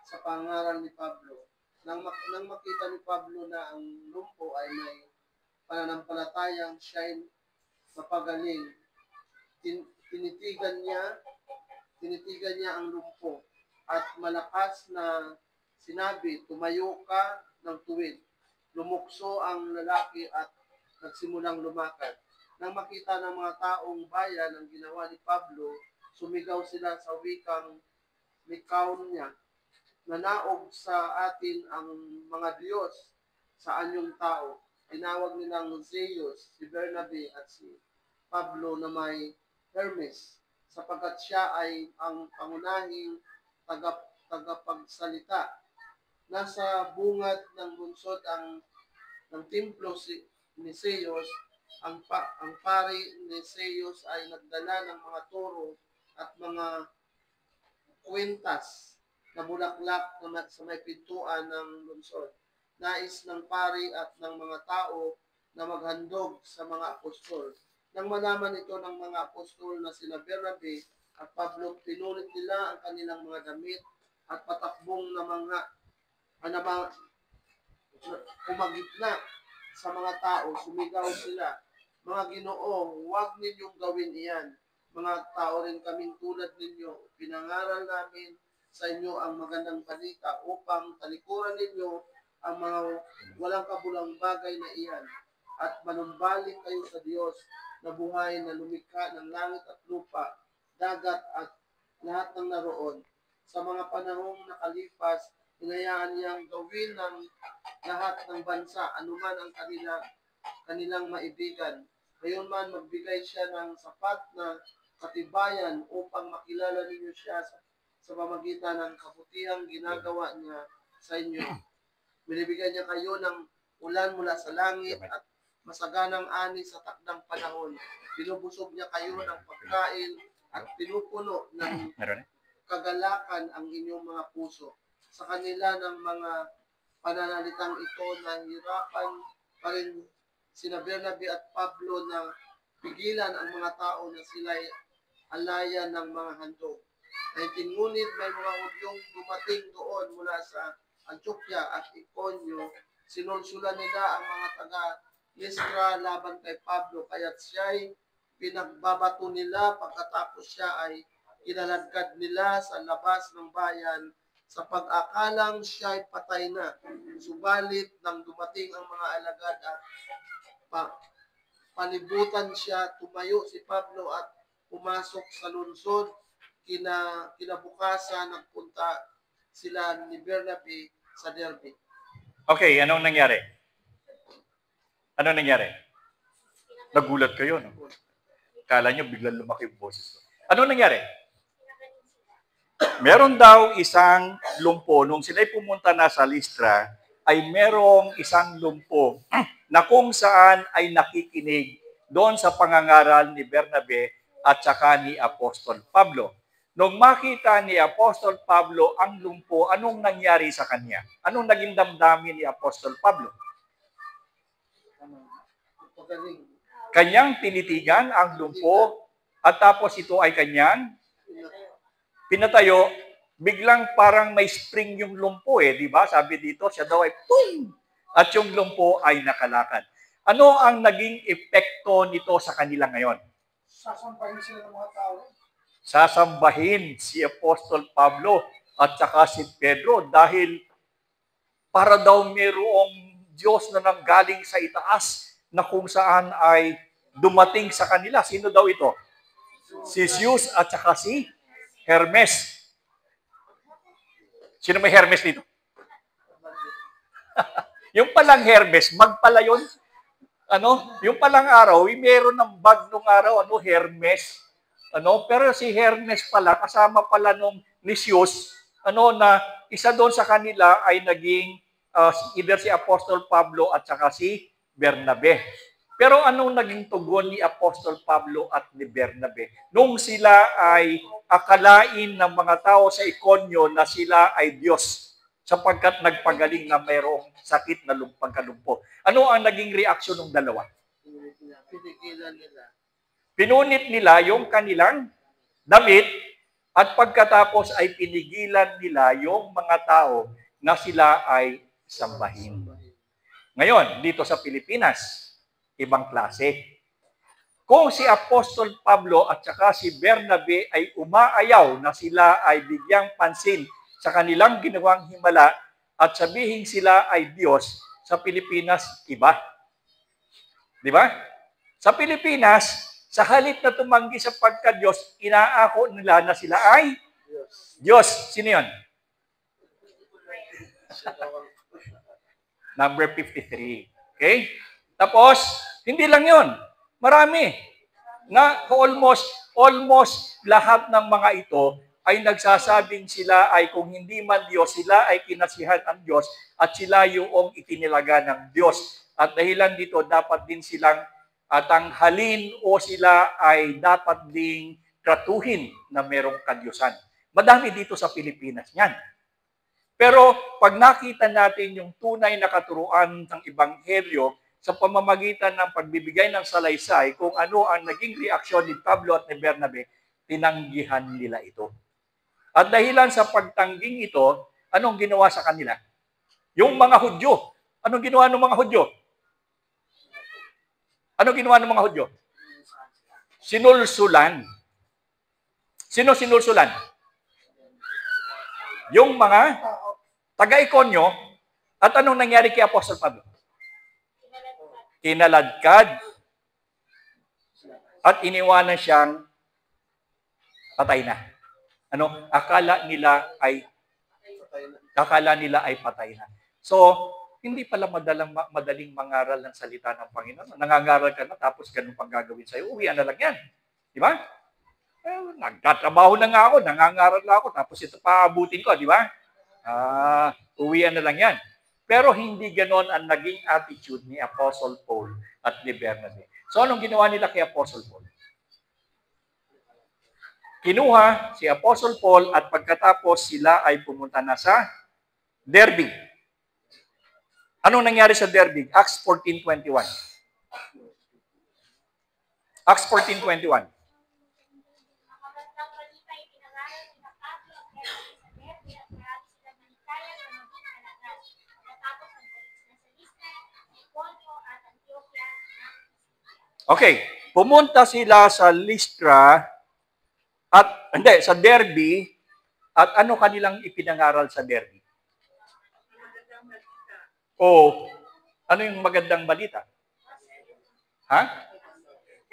sa pangaral ni Pablo. Nang makita ni Pablo na ang lumpo ay may pananampalatayang siya ay mapagaling, tinitigan niya ang lumpo at malakas na sinabi, tumayo ka ng tuwid. Lumukso ang lalaki at nagsimulang lumakad. Nang makita ng mga taong bayan ang ginawa ni Pablo, sumigaw sila sa wikang Lycaonia, nanaog sa atin ang mga Diyos sa anyong tao. Tinawag nilang Zeus, si Bernabe at si Pablo na may Hermes, sapagkat siya ay ang pangunahing tagapagsalita. Nasa bungad ng lungsod ng templo ni Zeus, ang pari ni Zeus ay nagdala ng mga toro at mga kwintas na bulaklak sa may pintuan ng lungsod. Nais ng pari at ng mga tao na maghandog sa mga apostol. Nang malaman ito ng mga apostol na sina Bernabe at Pablo, pinulit nila ang kanilang mga damit at patakbong na mga kumagitna sa mga tao, sumigaw sila, mga Ginoo, huwag ninyong gawin iyan. Mga tao rin kaming tulad ninyo, pinangaral namin sa inyo ang magandang balita upang talikuran ninyo ang mga walang kabulang bagay na iyan at manumbalik kayo sa Diyos na buhay na lumikha ng langit at lupa, dagat at lahat ng naroon. Sa mga panahong nakalipas, hinayaan niyang gawin ng lahat ng bansa anuman ang kanilang maibigan. Ngayon man magbigay siya ng sapat na katibayan upang makilala ninyo siya sa pamagitan ng kabutihang ginagawa niya sa inyo. Binibigyan niya kayo ng ulan mula sa langit at masaganang ani sa takdang panahon. Binubusog niya kayo ng pagkain at pinupuno ng kagalakan ang inyong mga puso. Sa kanila ng mga pananalitang ito, nahirapan pa rin sina Bernabe at Pablo na pigilan ang mga tao na sila'y alaya ng mga handog. Ngunit may mga Hudyong dumating doon mula sa Antioquia at Iconio. Sinulsulan nila ang mga taga-Lystra laban kay Pablo, kaya't siya'y pinagbabato nila. Pagkatapos siya ay kinaladkad nila sa labas ng bayan sa pag-akalang siya'y patay na. Subalit nang dumating ang mga alagad at palibutan siya, tumayo si Pablo at pumasok sa lungsod. Kinabukasan nagpunta sila ni Bernabe sa Derbe. Okay, anong nangyari? Nagulat kayo, no? Kala nyo, biglang lumaki yung boses ko. Ano nangyari? Meron daw isang lumpo. Nung sila'y pumunta na sa Listra, ay merong isang lumpo na kung saan ay nakikinig doon sa pangangaral ni Bernabe at saka ni Apostol Pablo. Nung makita ni Apostol Pablo ang lumpo, anong nangyari sa kanya? Anong naging damdamin ni Apostol Pablo? Pagaling. Kanyang tinitigan ang lumpo at tapos ito ay kanyang pinatayo. Biglang parang may spring yung lumpo di ba? Sabi dito, siya daw ay boom! At yung lumpo ay nakalakad. Ano ang naging epekto nito sa kanila ngayon? Sasampahin sila ng mga tao. Sasambahin si Apostol Pablo at saka si Pedro dahil para daw mayroong Diyos na nanggaling sa itaas na kung saan ay dumating sa kanila. Sino daw ito? Si Zeus at saka si Hermes. Sino may Hermes dito? Yung palang Hermes, bag pala yun. Yung palang araw, meron ng bag nung araw, Hermes. Pero si Hermes pala, kasama pala nung ni Zeus, na isa doon sa kanila ay naging either si Apostol Pablo at saka si Bernabe. Pero anong naging tugon ni Apostol Pablo at ni Bernabe? Nung sila ay akalain ng mga tao sa Ikonyo na sila ay Diyos sapagkat nagpagaling na mayroong sakit na pagkalumpo. Ano ang naging reaksyon ng dalawa? Pinigilan nila. Pinunit nila yung kanilang damit at pagkatapos ay pinigilan nila yung mga tao na sila ay sambahin. Ngayon, dito sa Pilipinas, ibang klase. Kung si Apostol Pablo at saka si Bernabe ay umaayaw na sila ay bigyang pansin sa kanilang ginawang himala at sabihin sila ay Diyos, sa Pilipinas, iba. Di ba? Sa Pilipinas, sa halip na tumanggi sa pagka-Diyos, inaako nila na sila ay Diyos. Sino yun? Number 53. Okay? Tapos, hindi lang yun. Marami. Na almost lahat ng mga ito ay nagsasabing sila ay kung hindi man Diyos, sila ay kinasihan ang Diyos at sila yung itinilaga ng Diyos. At dahilan dito, dapat din silang tanghalin o sila ay dapat ding tratuhin na merong kadyusan. Madami dito sa Pilipinas yan. Pero pag nakita natin yung tunay na katuruan ng Ebanghelyo sa pamamagitan ng pagbibigay ng salaysay kung ano ang naging reaksyon ni Pablo at ni Bernabe, tinanggihan nila ito. At dahilan sa pagtangging ito, anong ginawa sa kanila? Yung mga Hudyo. Anong ginawa ng mga Hudyo? Anong ginawa ng mga Hudyo? Sinulsulan. Sino sinulsulan? Yung mga taga-Ikonyo. At anong nangyari kay Apostol Pablo? Kinaladkad. At iniwanan siyang patay na. Akala nila ay patay na. So, hindi pala madaling mangaral ng salita ng Panginoon. Nangangaral ka na, tapos ganun pang gagawin sa'yo. Uwian na lang yan. Di ba? Nagtatrabaho na nga ako, nangangaral na ako, tapos ito paabutin ko, di ba? Uwian na lang yan. Pero hindi ganon ang naging attitude ni Apostle Paul at ni Bernabe. So, anong ginawa nila kay Apostle Paul? Kinuha si Apostle Paul at pagkatapos sila ay pumunta na sa Derbe. Anong nangyari sa Derbe? Acts 14:21. Acts 14:21. Okay, pumunta sila sa Listra sa Derbe at ano kanilang ipinangaral sa Derbe? Ano yung magandang balita? Ha?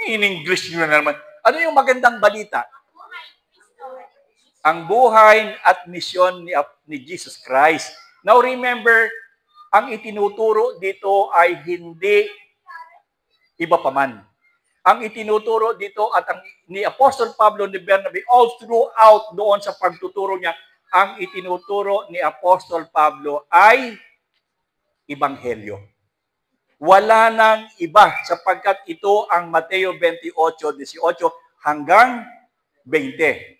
In English nyo na naman. Ano yung magandang balita? Ang buhay at misyon ni Jesus Christ. Now remember, ang itinuturo dito ay hindi iba pa man. ang itinuturo dito at ang ni Apostol Pablo ni Bernabe all throughout doon sa pagtuturo niya, ang itinuturo ni Apostol Pablo ay Ebanghelyo. Wala nang iba sapagkat ito ang Mateo 28:18 hanggang 20.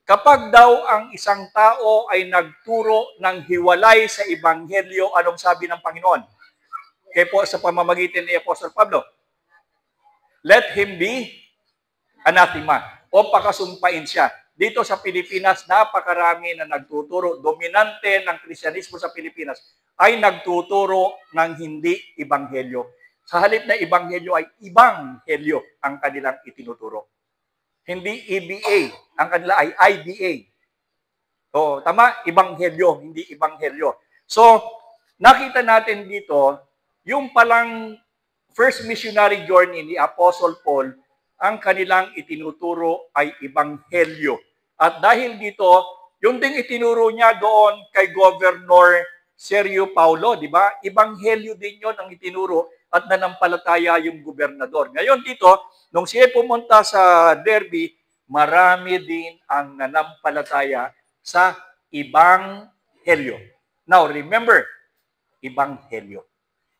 Kapag daw ang isang tao ay nagturo ng hiwalay sa Ebanghelyo, anong sabi ng Panginoon? Kaya po sa pamamagitan ni Apostol Pablo, let him be anathema o pakasumpain siya. Dito sa Pilipinas, napakarami na nagtuturo. Dominante ng Kristyanismo sa Pilipinas ay nagtuturo ng hindi Ebanghelyo. Sa halip na Ebanghelyo ay Ibanghelyo ang kanilang itinuturo. Hindi EBA. Ang kanila ay IBA. O, tama? Ebanghelyo, hindi Ebanghelyo. So, nakita natin dito, yung palang first missionary journey ni Apostle Paul, ang kanilang itinuturo ay Ebanghelyo. At dahil dito, yung ding itinuro niya doon kay Governor Sergio Paulo, di ba? Ebanghelyo din yon ang itinuro at nanampalataya yung gobernador. Ngayon dito, nung siya pumunta sa Derby, marami din ang nanampalataya sa Ebanghelyo. Now, remember, Ebanghelyo.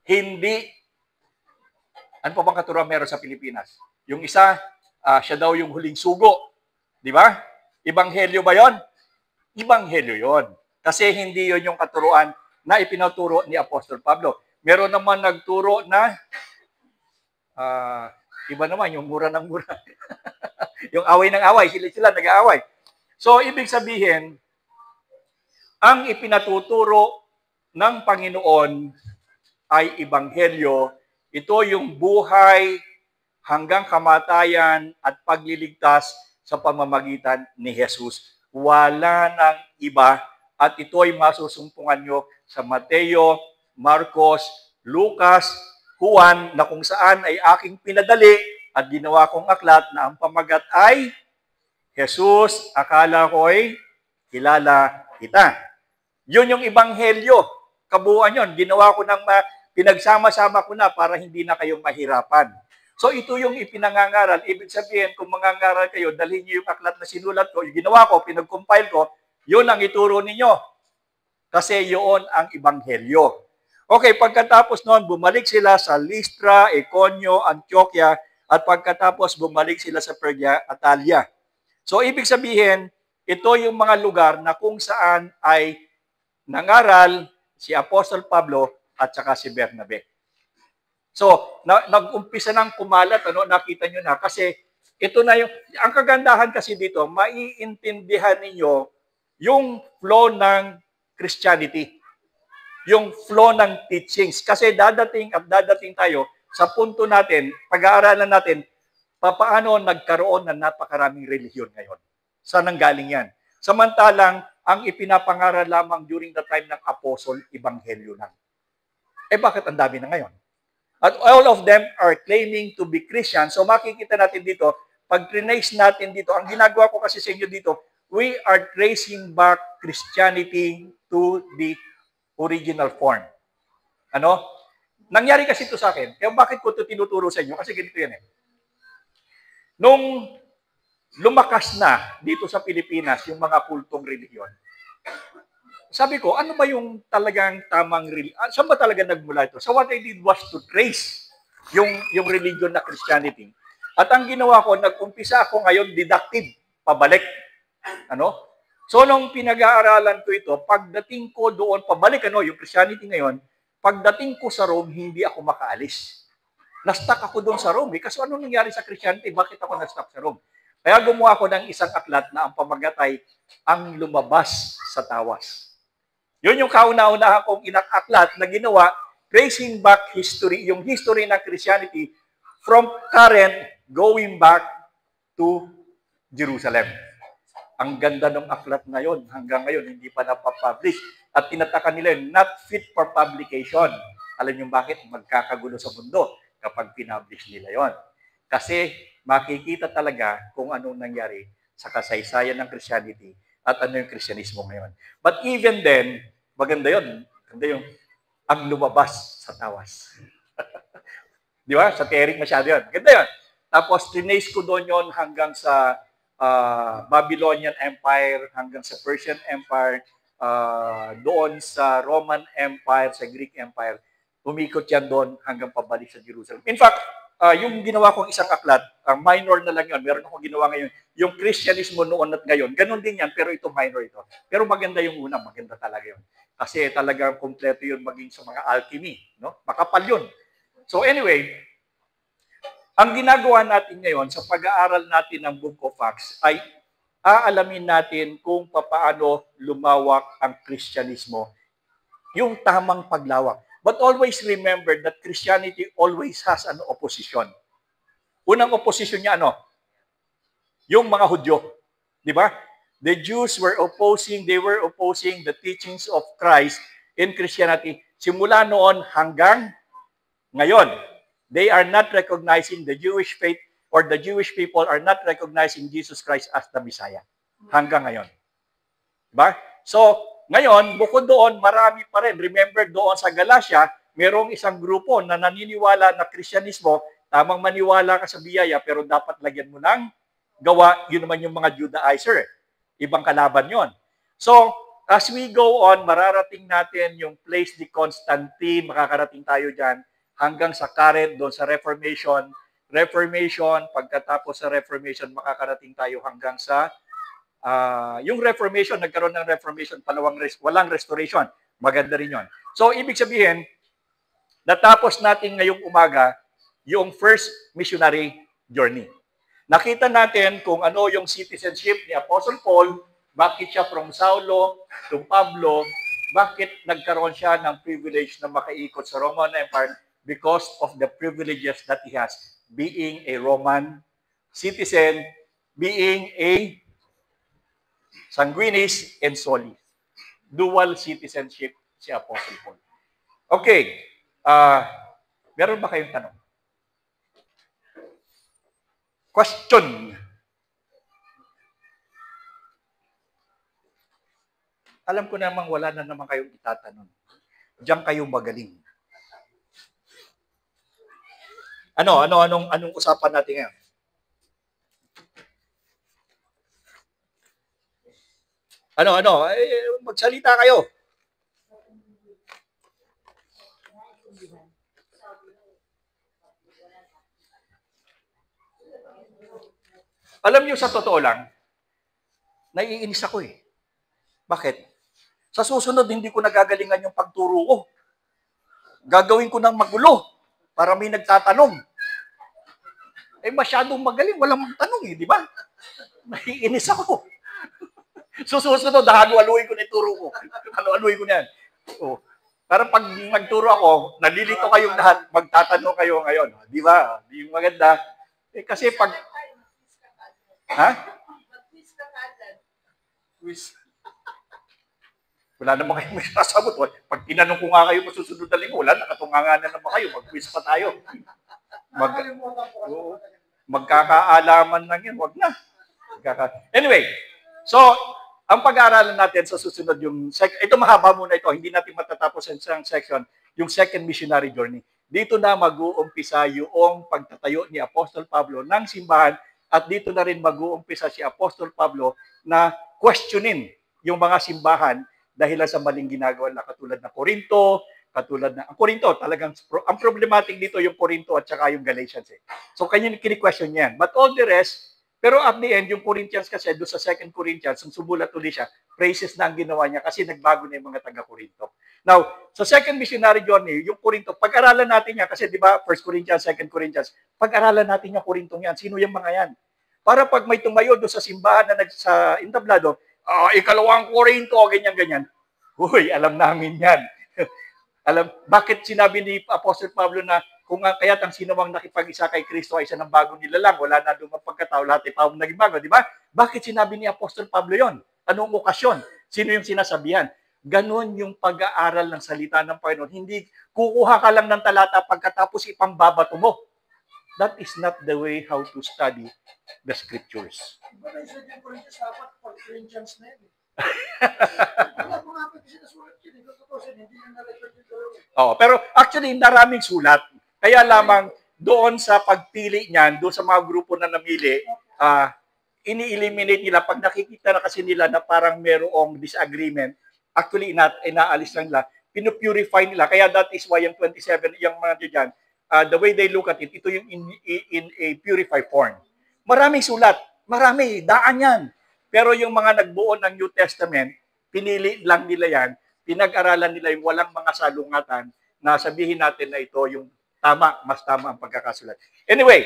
Hindi, ano pa bang katuruan meron sa Pilipinas? Yung isa, siya daw yung huling sugo. Di ba? Ebanghelyo ba yon? Ebanghelyo yon. Kasi hindi yon yung katuruan na ipinaturo ni Apostol Pablo. Meron naman nagturo na, iba naman, yung mura ng mura. Yung away ng away, sila nag-aaway. So, ibig sabihin, ang ipinatuturo ng Panginoon ay Ebanghelyo. Ito yung buhay hanggang kamatayan at pagliligtas sa pamamagitan ni Jesus. Wala nang iba at ito ay masusumpungan nyo sa Mateo, Marcos, Lucas, Juan na kung saan ay aking pinadali at ginawa kong aklat na ang pamagat ay Jesus, akala ko'y kilala kita. Yun yung Ebanghelyo. Kabuuan yun. Ginawa ko ng pinagsama-sama ko na para hindi na kayong mahirapan. So ito yung ipinangangaral. Ibig sabihin, kung mangangaral kayo, dalhin niyo yung aklat na sinulat ko, yung ginawa ko, pinag-compile ko, yun ang ituro ninyo. Kasi yun ang Ebanghelyo. Okay, pagkatapos noon, bumalik sila sa Lystra, Iconio, Antioquia, at pagkatapos bumalik sila sa Perga, Atalia. So ibig sabihin, ito yung mga lugar na kung saan ay nangaral si Apostol Pablo at saka si Bernabe. So, nag-umpisa ng kumalat, nakita nyo na, kasi ito na yung, ang kagandahan kasi dito, maiintindihan ninyo yung flow ng Christianity, yung flow ng teachings. Kasi dadating tayo sa punto natin, pag-aaralan natin, paano nagkaroon ng napakaraming relihiyon ngayon. Saan nanggaling yan? Samantalang, ang ipinapangaral lamang during the time ng apostle, Ebanghelyo lang. Bakit ang dami na ngayon? At all of them are claiming to be Christian. So makikita natin dito, pag trace natin dito, ang ginagawa ko kasi sa inyo dito, we are tracing back Christianity to the original form. Ano? Nangyari kasi ito sa akin. Kaya bakit ko ito tinuturo sa inyo? Kasi ganito yan eh. Nung lumakas na dito sa Pilipinas yung mga kultong relihiyon, sabi ko, ano ba yung talagang tamang religion? Saan ba talaga nagmula ito? So what I did was to trace yung religion na Christianity. At ang ginawa ko, nag-umpisa ako ngayon deductive, pabalik. Ano? So nung pinag-aaralan ko ito, pagdating ko doon, pabalik yung Christianity ngayon, pagdating ko sa Rome, hindi ako makaalis. Na-stuck ako doon sa Rome. Kasi ano nangyari sa Christianity? Bakit ako na-stuck sa Rome? Kaya gumawa ko ng isang aklat na ang pamagatay ang lumabas sa tawas. Yun yung kauna-unahan kong inakaklat na ginawa, tracing back history, yung history ng Christianity from current going back to Jerusalem. Ang ganda ng aklat na yun. Hanggang ngayon, hindi pa napapublish. At tinataka nila yun, not fit for publication. Alam niyo bakit? Magkakagulo sa mundo kapag pinublish nila yon. Kasi makikita talaga kung anong nangyari sa kasaysayan ng Christianity at ano yung Kristyanismo ngayon. But even then, maganda yun. Maganda yung ang lumabas sa tawas. Di ba? Sa Terry masyado yun. Maganda yun. Tapos trinace ko doon yon hanggang sa Babylonian Empire, hanggang sa Persian Empire, doon sa Roman Empire, sa Greek Empire. Umikot yan doon hanggang pabalik sa Jerusalem. In fact, yung ginawa kong isang aklat, minor na lang yun, meron akong ginawa ngayon, yung Christianismo noon at ngayon, ganun din yan, pero ito minor ito. Pero maganda yung una, maganda talaga yun. Kasi talagang kompleto yun maging sa mga alchemy, no? Makapal yun. So anyway, ang ginagawa natin ngayon sa pag-aaral natin ng Book of Acts ay aalamin natin kung paano lumawak ang Kristyanismo, yung tamang paglawak. But always remember that Christianity always has an opposition. Unang opposition niya ano? Yung mga Hudyo. Di ba? The Jews were opposing the teachings of Christ in Christianity simula noon hanggang ngayon. They are not recognizing the Jewish faith, or the Jewish people are not recognizing Jesus Christ as the Messiah. Hanggang ngayon. Diba? So, ngayon, bukod doon, marami pa rin. Remember, doon sa Galatia, merong isang grupo na naniniwala na Kristyanismo, tamang maniwala ka sa biyaya, pero dapat lagyan mo ng gawa, yun naman yung mga Judaizer. Ibang kalaban yon. So, as we go on, mararating natin yung place ni Constantine, makakarating tayo dyan, hanggang sa current, doon sa Reformation. Reformation, pagkatapos sa Reformation, makakarating tayo hanggang sa yung Reformation, nagkaroon ng Reformation, walang restoration. Maganda rin yun. So, ibig sabihin, natapos natin ngayong umaga yung first missionary journey. Nakita natin kung ano yung citizenship ni Apostle Paul, bakit siya from Saulo to Pablo, bakit nagkaroon siya ng privilege na makaikot sa Roman Empire, because of the privileges that he has, being a Roman citizen, being a sanguinis and solis. Dual citizenship si Apostle Paul. Okay. Meron ba kayong tanong? Question. Alam ko namang wala na naman kayong itatanong. Diyan kayo magaling. Anong usapan natin ngayon? Magsalita kayo. Alam niyo, sa totoo lang, naiinis ako eh. Bakit? Sa susunod, hindi ko nagagalingan yung pagturo ko. Gagawin ko ng magulo para may nagtatanong. Eh, masyadong magaling. Walang magtanong eh, di ba? Naiinis ako. So, susunod, halu-haluin ko na ituro ko. Halu-haluin ko na yan. Oh. Parang pag nagturo ako, nalilito kayong lahat, magtatanong kayo ngayon. Di ba? Di maganda. Eh, kasi pag... Ha? Quiz. Wala naman kayo may sasabot. Pag tinanong ko nga kayo masusunod na linggo, wala, nakatunga na naman kayo. Mag-quiz pa tayo. Magkakaalaman lang yan. Wag na. Anyway, so, ang pag-aaralan natin sa susunod yung... Ito mahaba muna ito. Hindi natin matatapos sa isang section. Yung second missionary journey. Dito na mag-uumpisa yung pagtatayo ni Apostol Pablo ng simbahan, at dito na rin mag-uumpisa si Apostol Pablo na questionin yung mga simbahan dahil sa maling ginagawa na katulad ng Corinto, ang Corinto, talagang, ang problematic dito yung Corinto at saka yung Galatians eh. So, kanya kini-question yan. But all the rest, pero at the end, yung Corinthians kasi, doon sa 2 Corinthians, ang sumulat ulit siya, praises na ang ginawa niya kasi nagbago na yung mga taga-Corinto. Now, sa second missionary journey, yung Corinto, pag-aralan natin yan, kasi di ba, 1 Corinthians, 2 Corinthians, pag-aralan natin yung Corintong yan. Sino yung mga yan? Para pag may tumayo doon sa simbahan na sa entablado, ikalawang Corinto, ganyan-ganyan. Uy, alam namin yan. Bakit sinabi ni Apostle Pablo na kung kaya't ang sinumang nakipag-isa kay Kristo ay isa ng bagong nilalang, wala na doon pagkatao, lahat ay pawang naging bago, di ba? Bakit sinabi ni Apostle Pablo yon? Anong okasyon? Sino yung sinasabihan? Ganon yung pag-aaral ng salita ng Panginoon. Hindi kukuha ka lang ng talata pagkatapos ipambabato mo. That is not the way how to study the scriptures. Iba na isa yung Corinthians, dapat Corinthians na yun. Wala ko nga pa kasi nasulat yun. Hindi na na-record yung dalawa. Pero actually, maraming sulat. Kaya lamang, doon sa pagpili niyan, doon sa mga grupo na namili, ini-eliminate nila pag nakikita na kasi nila na parang merong disagreement. Actually, inaalis lang nila. Pinupurify nila. Kaya that is why yung 27, yung mga dyan, the way they look at it, ito yung in a purified form. Maraming sulat. Marami. Daan yan. Pero yung mga nagbuo ng New Testament, pinili lang nila yan. Pinag-aralan nila yung walang mga salungatan na sabihin natin na ito yung tama, mas tama ang pagkakasulat. Anyway,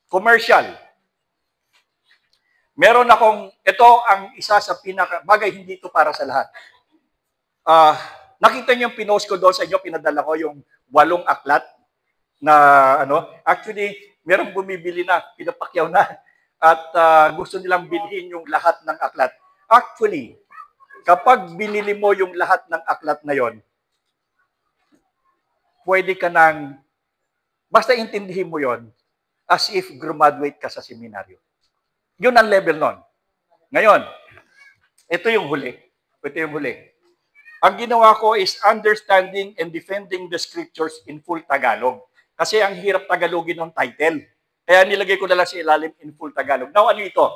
commercial. Meron akong, ito ang isa sa bagay, hindi ito para sa lahat. Nakita niyo yung pinost ko doon sa inyo, pinadala ko yung 8 aklat na actually, merong bumibili na, pinapakyaw na, at gusto nilang bilhin yung lahat ng aklat. Actually, kapag binili mo yung lahat ng aklat na yon, pwede ka nang, basta intindihin mo yon as if graduate ka sa seminaryo. Yun ang level nun. Ngayon, ito yung huli. Ito yung huli. Ang ginawa ko is understanding and defending the scriptures in full Tagalog. Kasi ang hirap Tagalogin ng title. Kaya nilagay ko na lang sa ilalim in full Tagalog. Now, ano ito?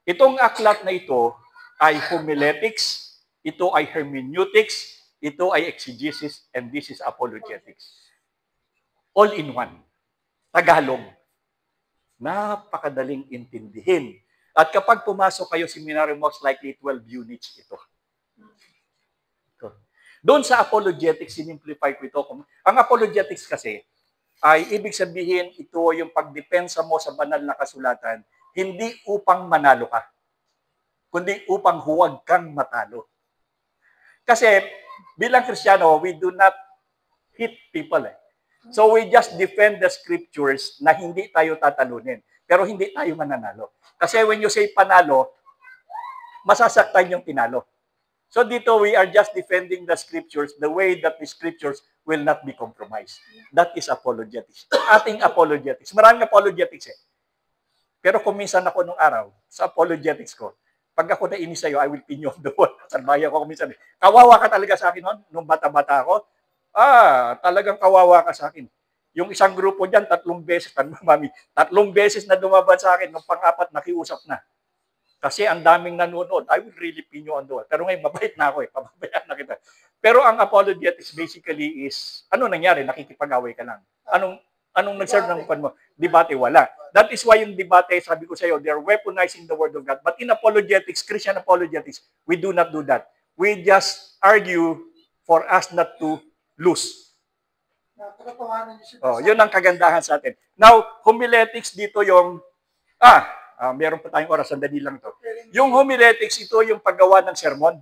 Itong aklat na ito ay homiletics, ito ay hermeneutics, ito ay exegesis, and this is apologetics. All in one. Tagalog. Napakadaling intindihin. At kapag pumasok kayo sa seminary, most likely 12 units ito. Doon sa apologetics, sinimplify ko ito. Ang apologetics kasi ay ibig sabihin ito yung pagdepensa mo sa banal na kasulatan, hindi upang manalo ka, kundi upang huwag kang matalo. Kasi bilang Kristiyano, we do not hit people. So we just defend the scriptures na hindi tayo tatalunin. Pero hindi tayo mananalo. Kasi when you say panalo, masasaktan yung tinalo. So dito, we are just defending the scriptures the way that the scriptures will not be compromised. That is apologetics. Ating apologetics. Maraming apologetics eh. Pero kung minsan ako nung araw, sa apologetics ko, pag ako nainis sa'yo, I will pin you off the wall. Salbaya ko minsan. Kawawa ka talaga sa akin noon, nung bata-bata ako. Talagang kawawa ka sa akin. Yung isang grupo dyan, 3 beses, 3 beses na dumaban sa akin, nung pang-4, nakiusap na. Kasi ang daming nanonood, I will really pin you on the wall. Pero ngayon, mabait na ako eh, pababayaan na kita. Pero ang apologetics basically is, ano nangyari? Nakikipag-away ka lang. Anong nag-serve ng pan mo? Debate, wala. That is why yung debate, sabi ko sa iyo, they are weaponizing the word of God. But in apologetics, Christian apologetics, we do not do that. We just argue for us not to lose. Yun ang kagandahan sa atin. Now, homiletics dito yung, meron pa tayong oras, sandali lang to. Yung homiletics, ito yung paggawa ng sermon.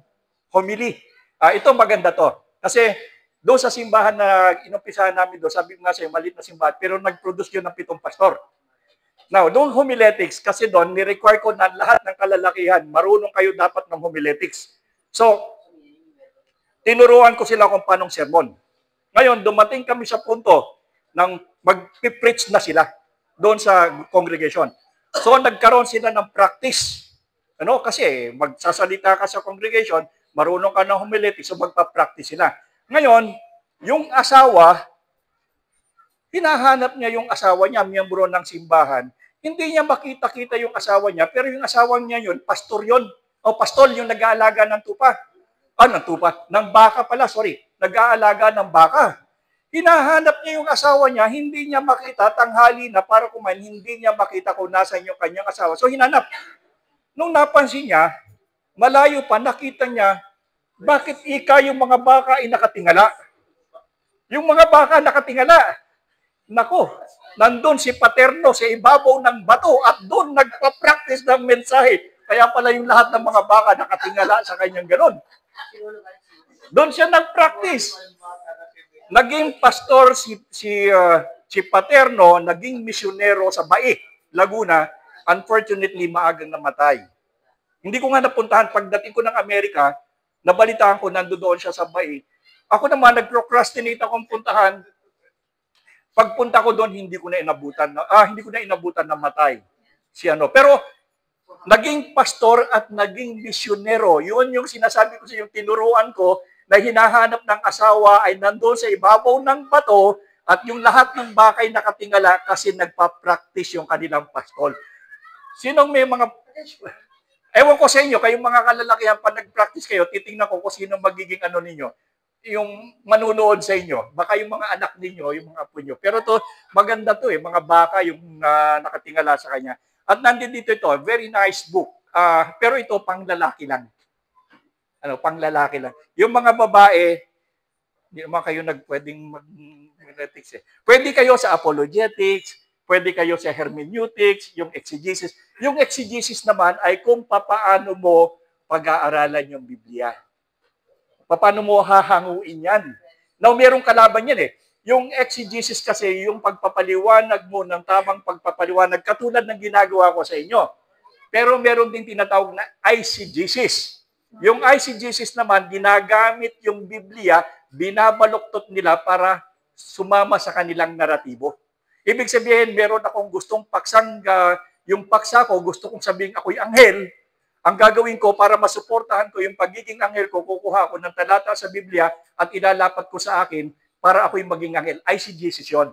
Homily. Ito maganda to. Kasi doon sa simbahan na inumpisahan namin doon, sabi ko nga sa'yo, maliit na simbahan, pero nag-produce yun ng 7 pastor. Now, doon homiletics, kasi doon, ni-require ko na lahat ng kalalakihan, marunong kayo dapat ng homiletics. So, tinuruan ko sila kung paanong sermon. Ngayon, dumating kami sa punto ng mag-preach na sila doon sa congregation. So, nagkaroon sila ng practice. Kasi magsasalita ka sa congregation, marunong ka ng homiletics, so magpa-practice sila. Ngayon, yung asawa, hinahanap niya yung asawa niya, miyembro ng simbahan. Hindi niya makita-kita yung asawa niya, pero yung asawa niya yun, pastor yun. O pastol, yung nag-aalaga ng tupa. Ng baka pala, sorry. Nag-aalaga ng baka. Hinahanap niya yung asawa niya, hindi niya makita, tanghali na para kumain, hindi niya makita kung nasan yung kanyang asawa. So, hinanap. Nung napansin niya, malayo pa, nakita niya, bakit yung mga baka ay nakatingala? Yung mga baka nakatingala. Nako, nandun si Paterno sa ibabaw ng bato at doon nagpa-practice ng mensahe. Kaya pala yung lahat ng mga baka nakatingala sa kanyang ganon. Doon siya nag-practice. Naging pastor si Paterno, naging misyonero sa Bai, Laguna. Unfortunately, maagang namatay. Hindi ko nga napuntahan. Pagdating ko ng Amerika, nabalitaan ko, nandoon siya sa Bai. Ako naman, nag-procrastinate akong puntahan. Pagpunta ko doon, hindi ko na inabutan na matay. Pero, naging pastor at naging misyonero. Yun yung sinasabi ko sa yung tinuruan ko na hinahanap ng asawa ay nandoon sa ibabaw ng bato At yung lahat ng baka ay nakatingala kasi nagpa-practice yung kanilang pastol. Sinong may mga... Ewan ko sa inyo, kayong mga kalalakihan, pag nag-practice kayo, titingnan ko kung sino magiging ano ninyo, yung manunood sa inyo. Baka yung mga anak ninyo, yung mga apo nyo. Pero to, maganda to mga baka yung nakatingala sa kanya. At nandito ito, very nice book. Pero ito, pang lalaki lang. Pang lalaki lang. Yung mga babae, hindi naman kayo pwedeng mag-hermeneutics Pwede kayo sa apologetics, pwede kayo sa hermeneutics, yung exegesis. Yung exegesis naman ay kung papaano mo pag-aaralan yung Biblia. Paano mo hahanguin yan. Now, merong kalaban yan Yung exegesis kasi, yung pagpapaliwanag mo ng tamang pagpapaliwanag, katulad ng ginagawa ko sa inyo. Pero meron din tinatawag na eisegesis. Yung eisegesis naman, ginagamit yung Biblia, binabaluktot nila para sumama sa kanilang naratibo. Ibig sabihin, meron akong gustong paksang, yung paksa ko, gusto kong sabihin ako'y anghel. Ang gagawin ko para masuportahan ko yung pagiging anghel ko, kukuha ko ng talata sa Biblia at ilalapat ko sa akin para ako'y maging anghel. Eisegesis yun.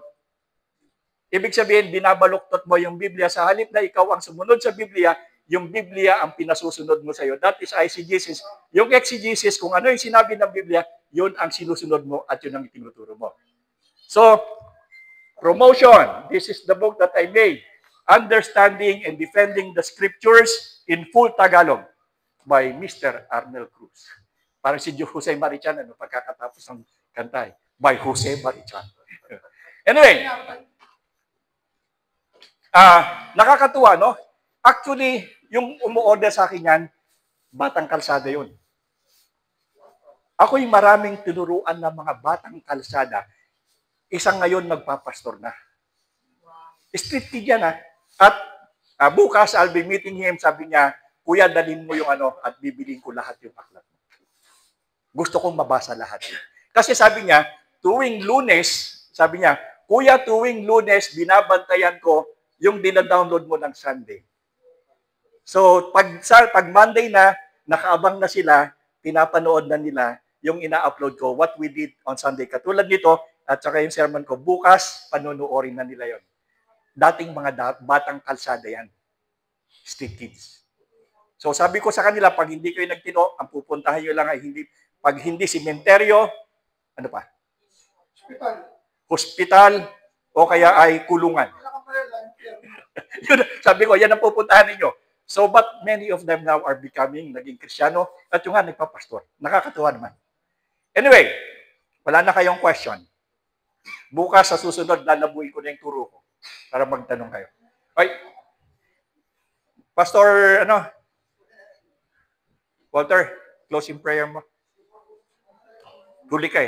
Ibig sabihin, binabaluktot mo yung Biblia sa halip na ikaw ang sumunod sa Biblia, yung Biblia ang pinasusunod mo sa iyo. That is eisegesis. Yung exegesis, kung ano yung sinabi ng Biblia, yun ang sinusunod mo at yun ang itinuturo mo. So, promotion. This is the book that I made. Understanding and Defending the Scriptures in Full Tagalog by Mr. Arnel Cruz. Parang si Jose Marichan, pagkakatapos ng kanta by Jose Marichan. Anyway, nakakatuwa, no? Actually, yung umu-order sa akin yan, Batang Kalsada yun. Ako'y maraming tinuruan ng mga batang kalsada. Isang ngayon magpapastor na. Street kid yan At bukas, I'll be meeting him. Sabi niya, Kuya, dalhin mo yung at bibilin ko lahat yung aklat mo. Gusto kong mabasa lahat. Kasi sabi niya, tuwing Lunes, sabi niya, Kuya, tuwing Lunes, binabantayan ko yung dina-download mo ng Sunday. So, pag Monday na, nakaabang na sila, pinapanood na nila yung ina-upload ko, what we did on Sunday. Katulad nito, at saka yung sermon ko, bukas, panunuorin na nila yon. Dating mga batang kalsada yan. Street kids. So sabi ko sa kanila, pag hindi kayo nagtino, ang pupuntahan nyo lang ay pag hindi sementeryo, ano pa? Hospital, o kaya ay kulungan. Yun, sabi ko, yan ang pupuntahan ninyo. So, but many of them now are naging Kristiyano, at yung nagpapastor. Nakakatuwa naman. Anyway, wala na kayong question. Bukas sa susunod, lalabuin ko na yung turo ko para magtanong kayo. Okay. Pastor, Walter, closing prayer mo. Huli ka